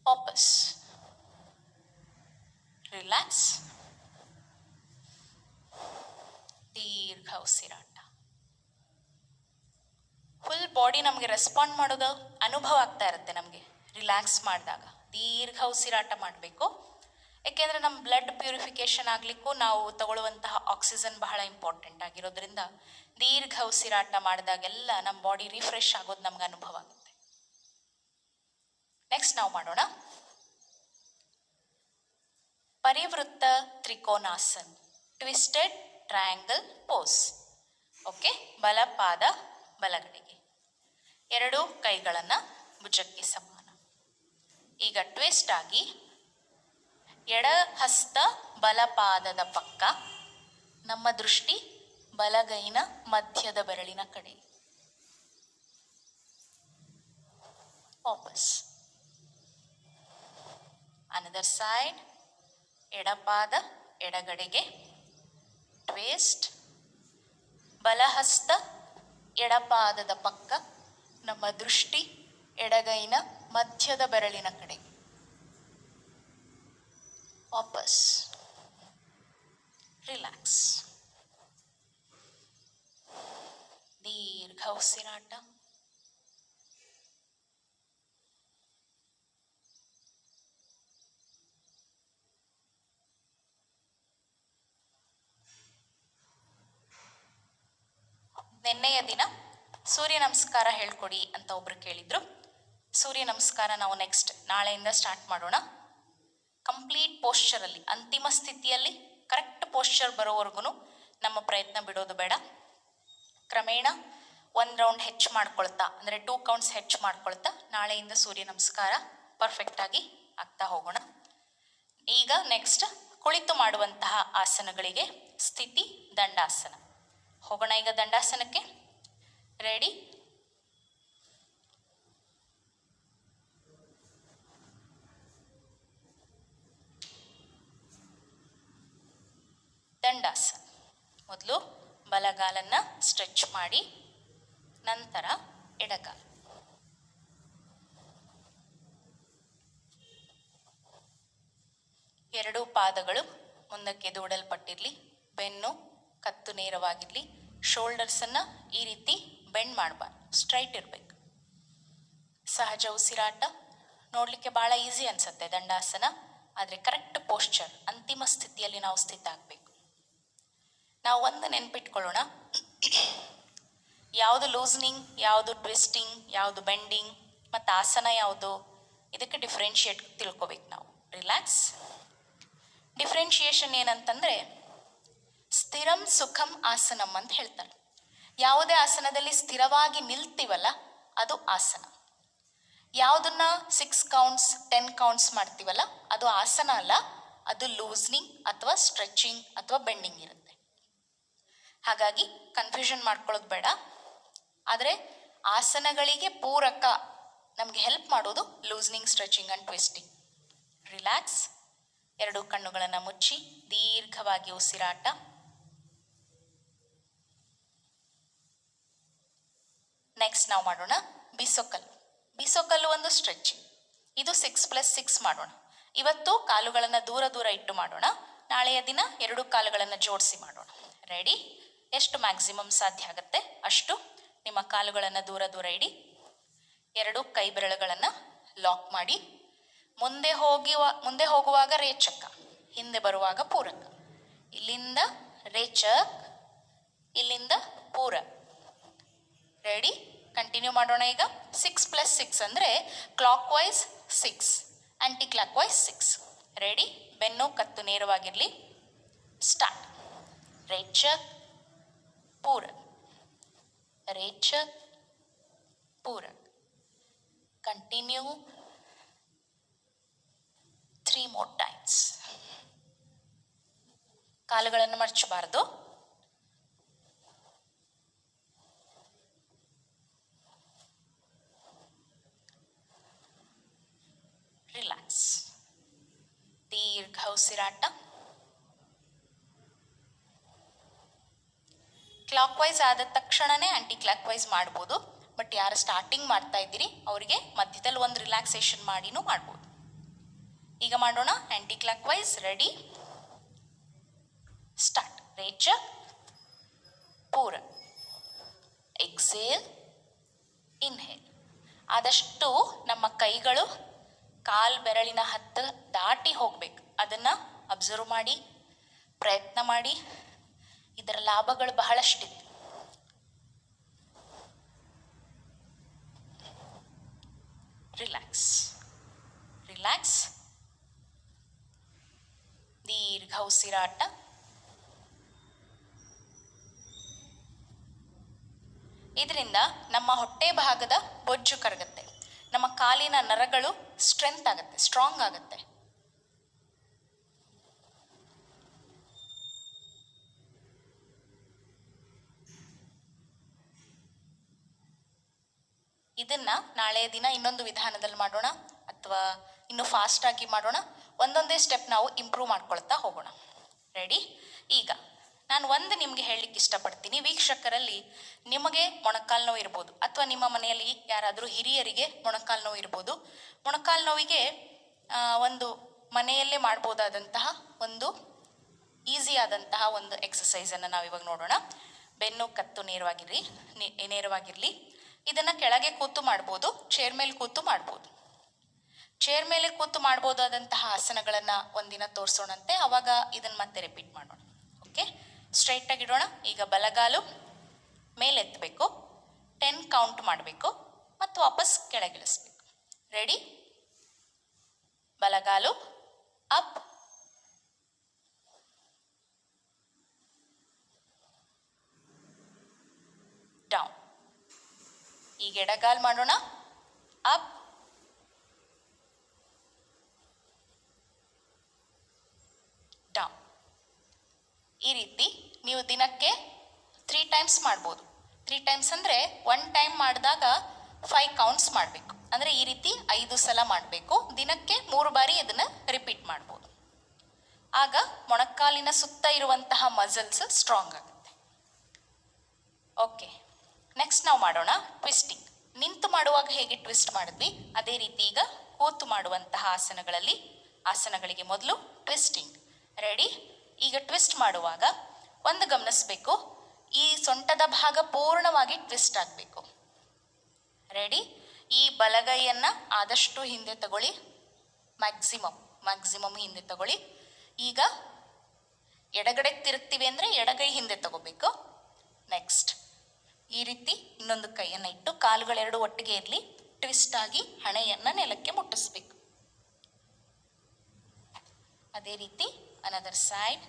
ವಾಪಸ್. ರಿಲ್ಯಾಕ್ಸ್. ದೀರ್ಘ ಉಸಿರಾಟ. ಫುಲ್ ಬಾಡಿ ನಮಗೆ ರೆಸ್ಪಾಂಡ್ ಮಾಡೋದು ಅನುಭವ ಆಗ್ತಾ ಇರುತ್ತೆ. ನಮಗೆ ರಿಲ್ಯಾಕ್ಸ್ ಮಾಡಿದಾಗ ದೀರ್ಘ ಉಸಿರಾಟ ಮಾಡಬೇಕು. ಯಾಕೆಂದರೆ ನಮ್ಮ ಬ್ಲಡ್ ಪ್ಯೂರಿಫಿಕೇಷನ್ ಆಗಲಿಕ್ಕೂ ನಾವು ತಗೊಳ್ಳುವಂತಹ ಆಕ್ಸಿಜನ್ ಬಹಳ ಇಂಪಾರ್ಟೆಂಟ್ ಆಗಿರೋದ್ರಿಂದ ದೀರ್ಘ ಉಸಿರಾಟ ಮಾಡಿದಾಗೆಲ್ಲ ನಮ್ಮ ಬಾಡಿ ರಿಫ್ರೆಶ್ ಆಗೋದು ನಮ್ಗೆ ಅನುಭವ ಆಗುತ್ತೆ. ನೆಕ್ಸ್ಟ್ ನಾವು ಮಾಡೋಣ ಪರಿವೃತ್ತ ತ್ರಿಕೋನಾಸನ್, ಟ್ವಿಸ್ಟೆಡ್ ಟ್ರಯಾಂಗಲ್ ಪೋಸ್. ಓಕೆ, ಬಲಪಾದ ಬಲಗಡೆಗೆ, ಎರಡು ಕೈಗಳನ್ನು ಭುಜಕ್ಕೆ ಸಮಾನ. ಈಗ ಟ್ವಿಸ್ಟ್ ಆಗಿ ಎಡ ಹಸ್ತ ಬಲಪಾದದ ಪಕ್ಕ, ನಮ್ಮ ದೃಷ್ಟಿ ಬಲಗೈನ ಮಧ್ಯದ ಬೆರಳಿನ ಕಡೆ. ವಾಪಸ್. Another side. ಎಡಪಾದ ಎಡಗಡೆಗೆ, ಟ್ವಿಸ್ಟ್. ಬಲಹಸ್ತ ಎಡಪಾದದ ಪಕ್ಕ, ನಮ್ಮ ದೃಷ್ಟಿ ಎಡಗೈನ ಮಧ್ಯದ ಬೆರಳಿನ ಕಡೆ. ವಾಪಸ್. ರಿಲ್ಯಾಕ್ಸ್. ದೀರ್ಘ ಉಸಿರಾಟ. ನಿನ್ನೆಯ ದಿನ ಸೂರ್ಯ ನಮಸ್ಕಾರ ಹೇಳ್ಕೊಡಿ ಅಂತ ಒಬ್ರು ಕೇಳಿದ್ರು. ಸೂರ್ಯ ನಮಸ್ಕಾರ ನಾವು ನೆಕ್ಸ್ಟ್ ನಾಳೆಯಿಂದ ಸ್ಟಾರ್ಟ್ ಮಾಡೋಣ. ಕಂಪ್ಲೀಟ್ ಪೋಶ್ಚರಲ್ಲಿ, ಅಂತಿಮ ಸ್ಥಿತಿಯಲ್ಲಿ ಕರೆಕ್ಟ್ ಪೋಶ್ಚರ್ ಬರೋವರೆಗೂ ನಮ್ಮ ಪ್ರಯತ್ನ ಬಿಡೋದು ಬೇಡ. ಕ್ರಮೇಣ 1 ರೌಂಡ್ ಹೆಚ್ಚು ಮಾಡ್ಕೊಳ್ತಾ, ಅಂದರೆ 2 ಕೌಂಟ್ಸ್ ಹೆಚ್ಚು ಮಾಡ್ಕೊಳ್ತಾ ನಾಳೆಯಿಂದ ಸೂರ್ಯ ನಮಸ್ಕಾರ ಪರ್ಫೆಕ್ಟಾಗಿ ಆಗ್ತಾ ಹೋಗೋಣ. ಈಗ ನೆಕ್ಸ್ಟ್ ಕುಳಿತು ಮಾಡುವಂತಹ ಆಸನಗಳಿಗೆ. ಸ್ಥಿತಿ ದಂಡಾಸನ. ಹೋಗೋಣ ಈಗ ದಂಡಾಸನಕ್ಕೆ. ರೆಡಿ? ದಂಡಾಸನ. ಮೊದಲು ಬಲಗಾಲನ್ನು ಸ್ಟ್ರೆಚ್ ಮಾಡಿ, ನಂತರ ಎಡಗಾಲ. ಎರಡೂ ಪಾದಗಳು ಮುಂದಕ್ಕೆ ದೂಡಲ್ಪಟ್ಟಿರಲಿ. ಬೆನ್ನು ಕತ್ತು ನೇರವಾಗಿರಲಿ. ಶೋಲ್ಡರ್ಸನ್ನು ಈ ರೀತಿ ಬೆಂಡ್ ಮಾಡಬಾರ್ದು, ಸ್ಟ್ರೈಟ್ ಇರಬೇಕು. ಸಹಜ ಉಸಿರಾಟ. ನೋಡಲಿಕ್ಕೆ ಭಾಳ ಈಸಿ ಅನಿಸುತ್ತೆ ದಂಡಾಸನ, ಆದರೆ ಕರೆಕ್ಟ್ ಪೋಶ್ಚರ್, ಅಂತಿಮ ಸ್ಥಿತಿಯಲ್ಲಿ ನಾವು ಸ್ಥಿತ ಆಗಬೇಕು. ನಾವು ಒಂದು ನೆನ್ಪಿಟ್ಕೊಳ್ಳೋಣ, ಯಾವುದು ಲೂಸ್ನಿಂಗ್, ಯಾವುದು ಟ್ವಿಸ್ಟಿಂಗ್, ಯಾವುದು ಬೆಂಡಿಂಗ್ ಮತ್ತು ಆಸನ ಯಾವುದು, ಇದಕ್ಕೆ ಡಿಫ್ರೆನ್ಷಿಯೇಟ್ ತಿಳ್ಕೊಬೇಕು ನಾವು. ರಿಲ್ಯಾಕ್ಸ್. ಡಿಫ್ರೆನ್ಷಿಯೇಷನ್ ಏನಂತಂದರೆ ಸ್ಥಿರಂ ಸುಖಂ ಆಸನಂ ಅಂತ ಹೇಳ್ತಾರೆ. ಯಾವುದೇ ಆಸನದಲ್ಲಿ ಸ್ಥಿರವಾಗಿ ನಿಲ್ತೀವಲ್ಲ ಅದು ಆಸನ. ಯಾವುದನ್ನ 6 ಕೌಂಟ್ಸ್ 10 ಕೌಂಟ್ಸ್ ಮಾಡ್ತೀವಲ್ಲ ಅದು ಆಸನ ಅಲ್ಲ, ಅದು ಲೂಸ್ನಿಂಗ್ ಅಥವಾ ಸ್ಟ್ರೆಚಿಂಗ್ ಅಥವಾ ಬೆಂಡಿಂಗ್ ಇರುತ್ತೆ. ಹಾಗಾಗಿ ಕನ್ಫ್ಯೂಷನ್ ಮಾಡ್ಕೊಳ್ಳೋದು ಬೇಡ. ಆದರೆ ಆಸನಗಳಿಗೆ ಪೂರಕ ನಮಗೆ ಹೆಲ್ಪ್ ಮಾಡೋದು loosening, stretching and twisting. Relax. ಎರಡು ಕಣ್ಣುಗಳನ್ನು ಮುಚ್ಚಿ ದೀರ್ಘವಾಗಿ ಉಸಿರಾಟ. ನೆಕ್ಸ್ಟ್ ನಾವು ಮಾಡೋಣ ಬೀಸೋಕಲ್ಲು. ಬೀಸೋಕಲ್ಲು ಒಂದು ಸ್ಟ್ರೆಚಿಂಗ್. ಇದು 6+6 ಮಾಡೋಣ. ಇವತ್ತು ಕಾಲುಗಳನ್ನು ದೂರ ದೂರ ಇಟ್ಟು ಮಾಡೋಣ. ನಾಳೆಯ ದಿನ 2 ಕಾಲುಗಳನ್ನು ಜೋಡಿಸಿ ಮಾಡೋಣ. ರೆಡಿ? ಎಷ್ಟು ಮ್ಯಾಕ್ಸಿಮಮ್ ಸಾಧ್ಯ ಆಗುತ್ತೆ ಅಷ್ಟು ನಿಮ್ಮ ಕಾಲುಗಳನ್ನು ದೂರ ದೂರ ಇಡಿ. 2 ಕೈ ಬೆರಳುಗಳನ್ನು ಲಾಕ್ ಮಾಡಿ. ಮುಂದೆ ಹೋಗುವಾಗ ರೇಚಕ, ಹಿಂದೆ ಬರುವಾಗ ಪೂರಕ. ಇಲ್ಲಿಂದ ರೇಚಕ್, ಇಲ್ಲಿಂದ ಪೂರಕ. ರೆಡಿ? ಕಂಟಿನ್ಯೂ ಮಾಡೋಣ ಈಗ. 6+6 ಅಂದರೆ clock wise 6, aunty clock wise 6. Ready? ಬೆನ್ನು ಕತ್ತು ನೇರವಾಗಿರಲಿ. ಸ್ಟಾರ್ಟ್. ರೇಚಕ್, ಪೂರಕ್, ರೇಚಕ್, ಪೂರಕ್. Continue 3 more times. ಕಾಲುಗಳನ್ನು ಮಡಚಬಾರದು. ರಿಲ್ಯಾಕ್ಸ್. ದೀರ್ಘ ಉಸಿರಾಟ. ಕ್ಲಾಕ್ ವೈಸ್ ಆದ ತಕ್ಷಣನೇ ಆಂಟಿ ಕ್ಲಾಕ್ ವೈಸ್ ಮಾಡ್ಬೋದು. ಬಟ್ ಯಾರು ಸ್ಟಾರ್ಟಿಂಗ್ ಮಾಡ್ತಾ ಇದ್ದೀರಿ ಅವರಿಗೆ ಮಧ್ಯದಲ್ಲಿ ಒಂದು ರಿಲ್ಯಾಕ್ಸೇಷನ್ ಮಾಡಿನೂ ಮಾಡ್ಬೋದು. ಈಗ ಮಾಡೋಣ ಆಂಟಿ ಕ್ಲಾಕ್ ವೈಸ್. ರೆಡಿ, ಸ್ಟಾರ್ಟ್. ರೇಚಕ್, ಪೂರಕ್, ಎಕ್ಸೇಲ್, ಇನ್ಹೇಲ್. ಆದಷ್ಟು ನಮ್ಮ ಕೈಗಳು ಕಾಲ್ ಬೆರಳಿನ ಹತ್ತ ದಾಟಿ ಹೋಗ್ಬೇಕು. ಅದನ್ನ ಅಬ್ಸರ್ವ್ ಮಾಡಿ, ಪ್ರಯತ್ನ ಮಾಡಿ. ಇದರ ಲಾಭಗಳು ಬಹಳಷ್ಟಿದೆ. Relax, relax. ದೀರ್ಘ ಉಸಿರಾಟ. ಇದರಿಂದ ನಮ್ಮ ಹೊಟ್ಟೆ ಭಾಗದ ಬೊಜ್ಜು ಕರಗುತ್ತೆ. ನಮ್ಮ ಕಾಲಿನ ನರಗಳು ಸ್ಟ್ರೆಂತ್ ಆಗುತ್ತೆ, ಸ್ಟ್ರಾಂಗ್ ಆಗುತ್ತೆ. ಇದನ್ನ ನಾಳೆ ದಿನ ಇನ್ನೊಂದು ವಿಧಾನದಲ್ಲಿ ಮಾಡೋಣ, ಅಥವಾ ಇನ್ನು ಫಾಸ್ಟ್ ಆಗಿ ಮಾಡೋಣ. ಒಂದೊಂದೇ ಸ್ಟೆಪ್ ನಾವು ಇಂಪ್ರೂವ್ ಮಾಡ್ಕೊಳ್ತಾ ಹೋಗೋಣ. ರೆಡಿ? ಈಗ ನಾನು ನಿಮಗೆ ಹೇಳಲಿಕ್ಕೆ ಇಷ್ಟಪಡ್ತೀನಿ. ವೀಕ್ಷಕರಲ್ಲಿ ನಿಮಗೆ ಮೊಣಕಾಲು ನೋವು ಇರ್ಬೋದು, ಅಥವಾ ನಿಮ್ಮ ಮನೆಯಲ್ಲಿ ಯಾರಾದರೂ ಹಿರಿಯರಿಗೆ ಮೊಣಕಾಲು ನೋವು ಇರ್ಬೋದು. ಮೊಣಕಾಲು ನೋವಿಗೆ ಒಂದು ಮನೆಯಲ್ಲೇ ಮಾಡ್ಬೋದಾದಂತಹ ಒಂದು ಈಸಿ ಆದಂತಹ ಒಂದು ಎಕ್ಸಸೈಸನ್ನು ನಾವಿವಾಗ ನೋಡೋಣ. ಬೆನ್ನು ಕತ್ತು ನೇರವಾಗಿರಲಿ. ಇದನ್ನು ಕೆಳಗೆ ಕೂತು ಮಾಡ್ಬೋದು, ಚೇರ್ ಮೇಲೆ ಕೂತು ಮಾಡ್ಬೋದು. ಚೇರ್ ಮೇಲೆ ಕೂತು ಮಾಡ್ಬೋದಾದಂತಹ ಆಸನಗಳನ್ನು ಒಂದಿನ ತೋರಿಸೋಣಂತೆ, ಅವಾಗ ಇದನ್ನು ಮತ್ತೆ ರಿಪೀಟ್ ಮಾಡೋಣ. ಓಕೆ, ಸ್ಟ್ರೈಟ್ ಆಗಿಡೋಣ. ಈಗ ಬಲಗಾಲು ಮೇಲೆತ್ತಬೇಕು, 10 ಕೌಂಟ್ ಮಾಡಬೇಕು ಮತ್ತು ವಾಪಸ್ ಕೆಳಗಿಳಿಸ್ಬೇಕು. ರೆಡಿ? ಬಲಗಾಲು ಅಪ್, ಡೌನ್. ಈಗ ಎಡಗಾಲು ಮಾಡೋಣ. Up, down. ಈ ರೀತಿ ನೀವು ದಿನಕ್ಕೆ 3 ಟೈಮ್ಸ್ ಮಾಡ್ಬೋದು. 3 ಟೈಮ್ಸ್ ಅಂದರೆ 1 ಟೈಮ್ ಮಾಡಿದಾಗ 5 ಕೌಂಟ್ಸ್ ಮಾಡಬೇಕು. ಅಂದರೆ ಈ ರೀತಿ 5 ಸಲ ಮಾಡಬೇಕು. ದಿನಕ್ಕೆ 3 ಬಾರಿ ಇದನ್ನು ರಿಪೀಟ್ ಮಾಡ್ಬೋದು. ಆಗ ಮೊಣಕಾಲಿನ ಸುತ್ತ ಇರುವಂತಹ ಮಸಲ್ಸ್ ಸ್ಟ್ರಾಂಗ್ ಆಗುತ್ತೆ. ಓಕೆ, ನೆಕ್ಸ್ಟ್ ನಾವು ಮಾಡೋಣ ಟ್ವಿಸ್ಟಿಂಗ್. ನಿಂತು ಮಾಡುವಾಗ ಹೇಗೆ ಟ್ವಿಸ್ಟ್ ಮಾಡಿದ್ವಿ ಅದೇ ರೀತಿ ಈಗ ಕೂತು ಮಾಡುವಂತಹ ಆಸನಗಳಿಗೆ ಮೊದಲು ಟ್ವಿಸ್ಟಿಂಗ್. ರೆಡಿ? ಈಗ ಟ್ವಿಸ್ಟ್ ಮಾಡುವಾಗ ಒಂದು ಗಮನಿಸಬೇಕು, ಈ ಸೊಂಟದ ಭಾಗ ಪೂರ್ಣವಾಗಿ ಟ್ವಿಸ್ಟ್ ಆಗಬೇಕು. ರೆಡಿ? ಈ ಬಲಗೈಯನ್ನು ಆದಷ್ಟು ಹಿಂದೆ ತಗೊಳ್ಳಿ, ಮ್ಯಾಕ್ಸಿಮಮ್ ಹಿಂದೆ ತಗೊಳ್ಳಿ. ಈಗ ಎಡಗಡೆ ತಿರುಗ್ತೀವಿ ಅಂದರೆ ಎಡಗೈ ಹಿಂದೆ ತಗೋಬೇಕು. ನೆಕ್ಸ್ಟ್ ಈ ರೀತಿ ಇನ್ನೊಂದು ಕೈಯನ್ನು ಇಟ್ಟು ಕಾಲುಗಳೆರಡು ಒಟ್ಟಿಗೆ ಇರಲಿ, ಟ್ವಿಸ್ಟ್ ಆಗಿ ಹಣೆಯನ್ನು ನೆಲಕ್ಕೆ ಮುಟ್ಟಿಸ್ಬೇಕು. ಅದೇ ರೀತಿ ಅನದರ್ ಸೈಡ್.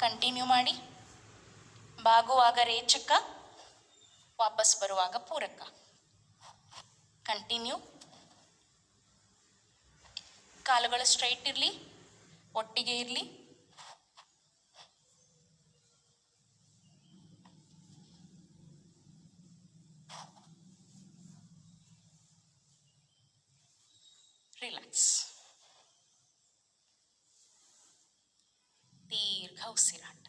ಕಂಟಿನ್ಯೂ ಮಾಡಿ. ಬಾಗುವಾಗ ರೇಚಕ, ವಾಪಸ್ ಬರುವಾಗ ಪೂರಕ. ಕಂಟಿನ್ಯೂ. ಕಾಲುಗಳು ಸ್ಟ್ರೈಟ್ ಇರಲಿ, ಒಟ್ಟಿಗೆ ಇರಲಿ. ರಿಲ್ಯಾಕ್ಸ್. ದೀರ್ಘ ಉಸಿರಾಟ.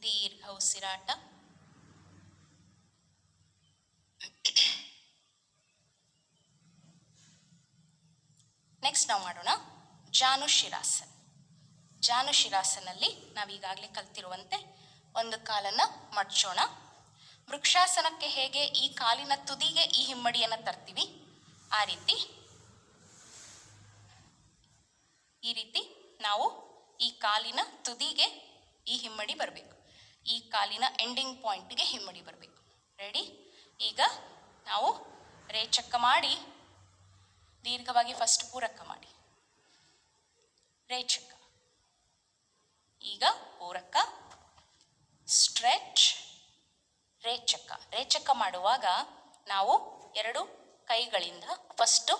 ದೀರ್ಘ ಉಸಿರಾಟ. ನೆಕ್ಸ್ಟ್ ನಾವು ಮಾಡೋಣ ಜಾನುಶಿರಾಸನ. ಜಾನುಶಿರಾಸನಲ್ಲಿ ನಾವೀಗಾಗಲೇ ಕಲ್ತಿರುವಂತೆ ಒಂದು ಕಾಲನ್ನು ಮಡಚೋಣ. ವೃಕ್ಷಾಸನಕ್ಕೆ ಹೇಗೆ ಈ ಕಾಲಿನ ತುದಿಗೆ ಈ ಹಿಮ್ಮಡಿಯನ್ನು ತರ್ತೀವಿ, ಈ ರೀತಿ ನಾವು ಈ ಕಾಲಿನ ತುದಿಗೆ ಈ ಹಿಮ್ಮಡಿ ಬರಬೇಕು. ಈ ಕಾಲಿನ ಎಂಡಿಂಗ್ ಪಾಯಿಂಟ್ಗೆ ಹಿಮ್ಮಡಿ ಬರಬೇಕು. ರೆಡಿ? ಈಗ ನಾವು ರೇಚಕ ಮಾಡಿ ದೀರ್ಘವಾಗಿ ಫಸ್ಟ್ ಪೂರಕ ಮಾಡಿ. ರೇಚಕ. ಈಗ ಪೂರಕ ಸ್ಟ್ರೆಚ್ ರೇಚಕ. ರೇಚಕ ಮಾಡುವಾಗ ನಾವು ಎರಡು ಕೈಗಳಿಂದ ಫಸ್ಟು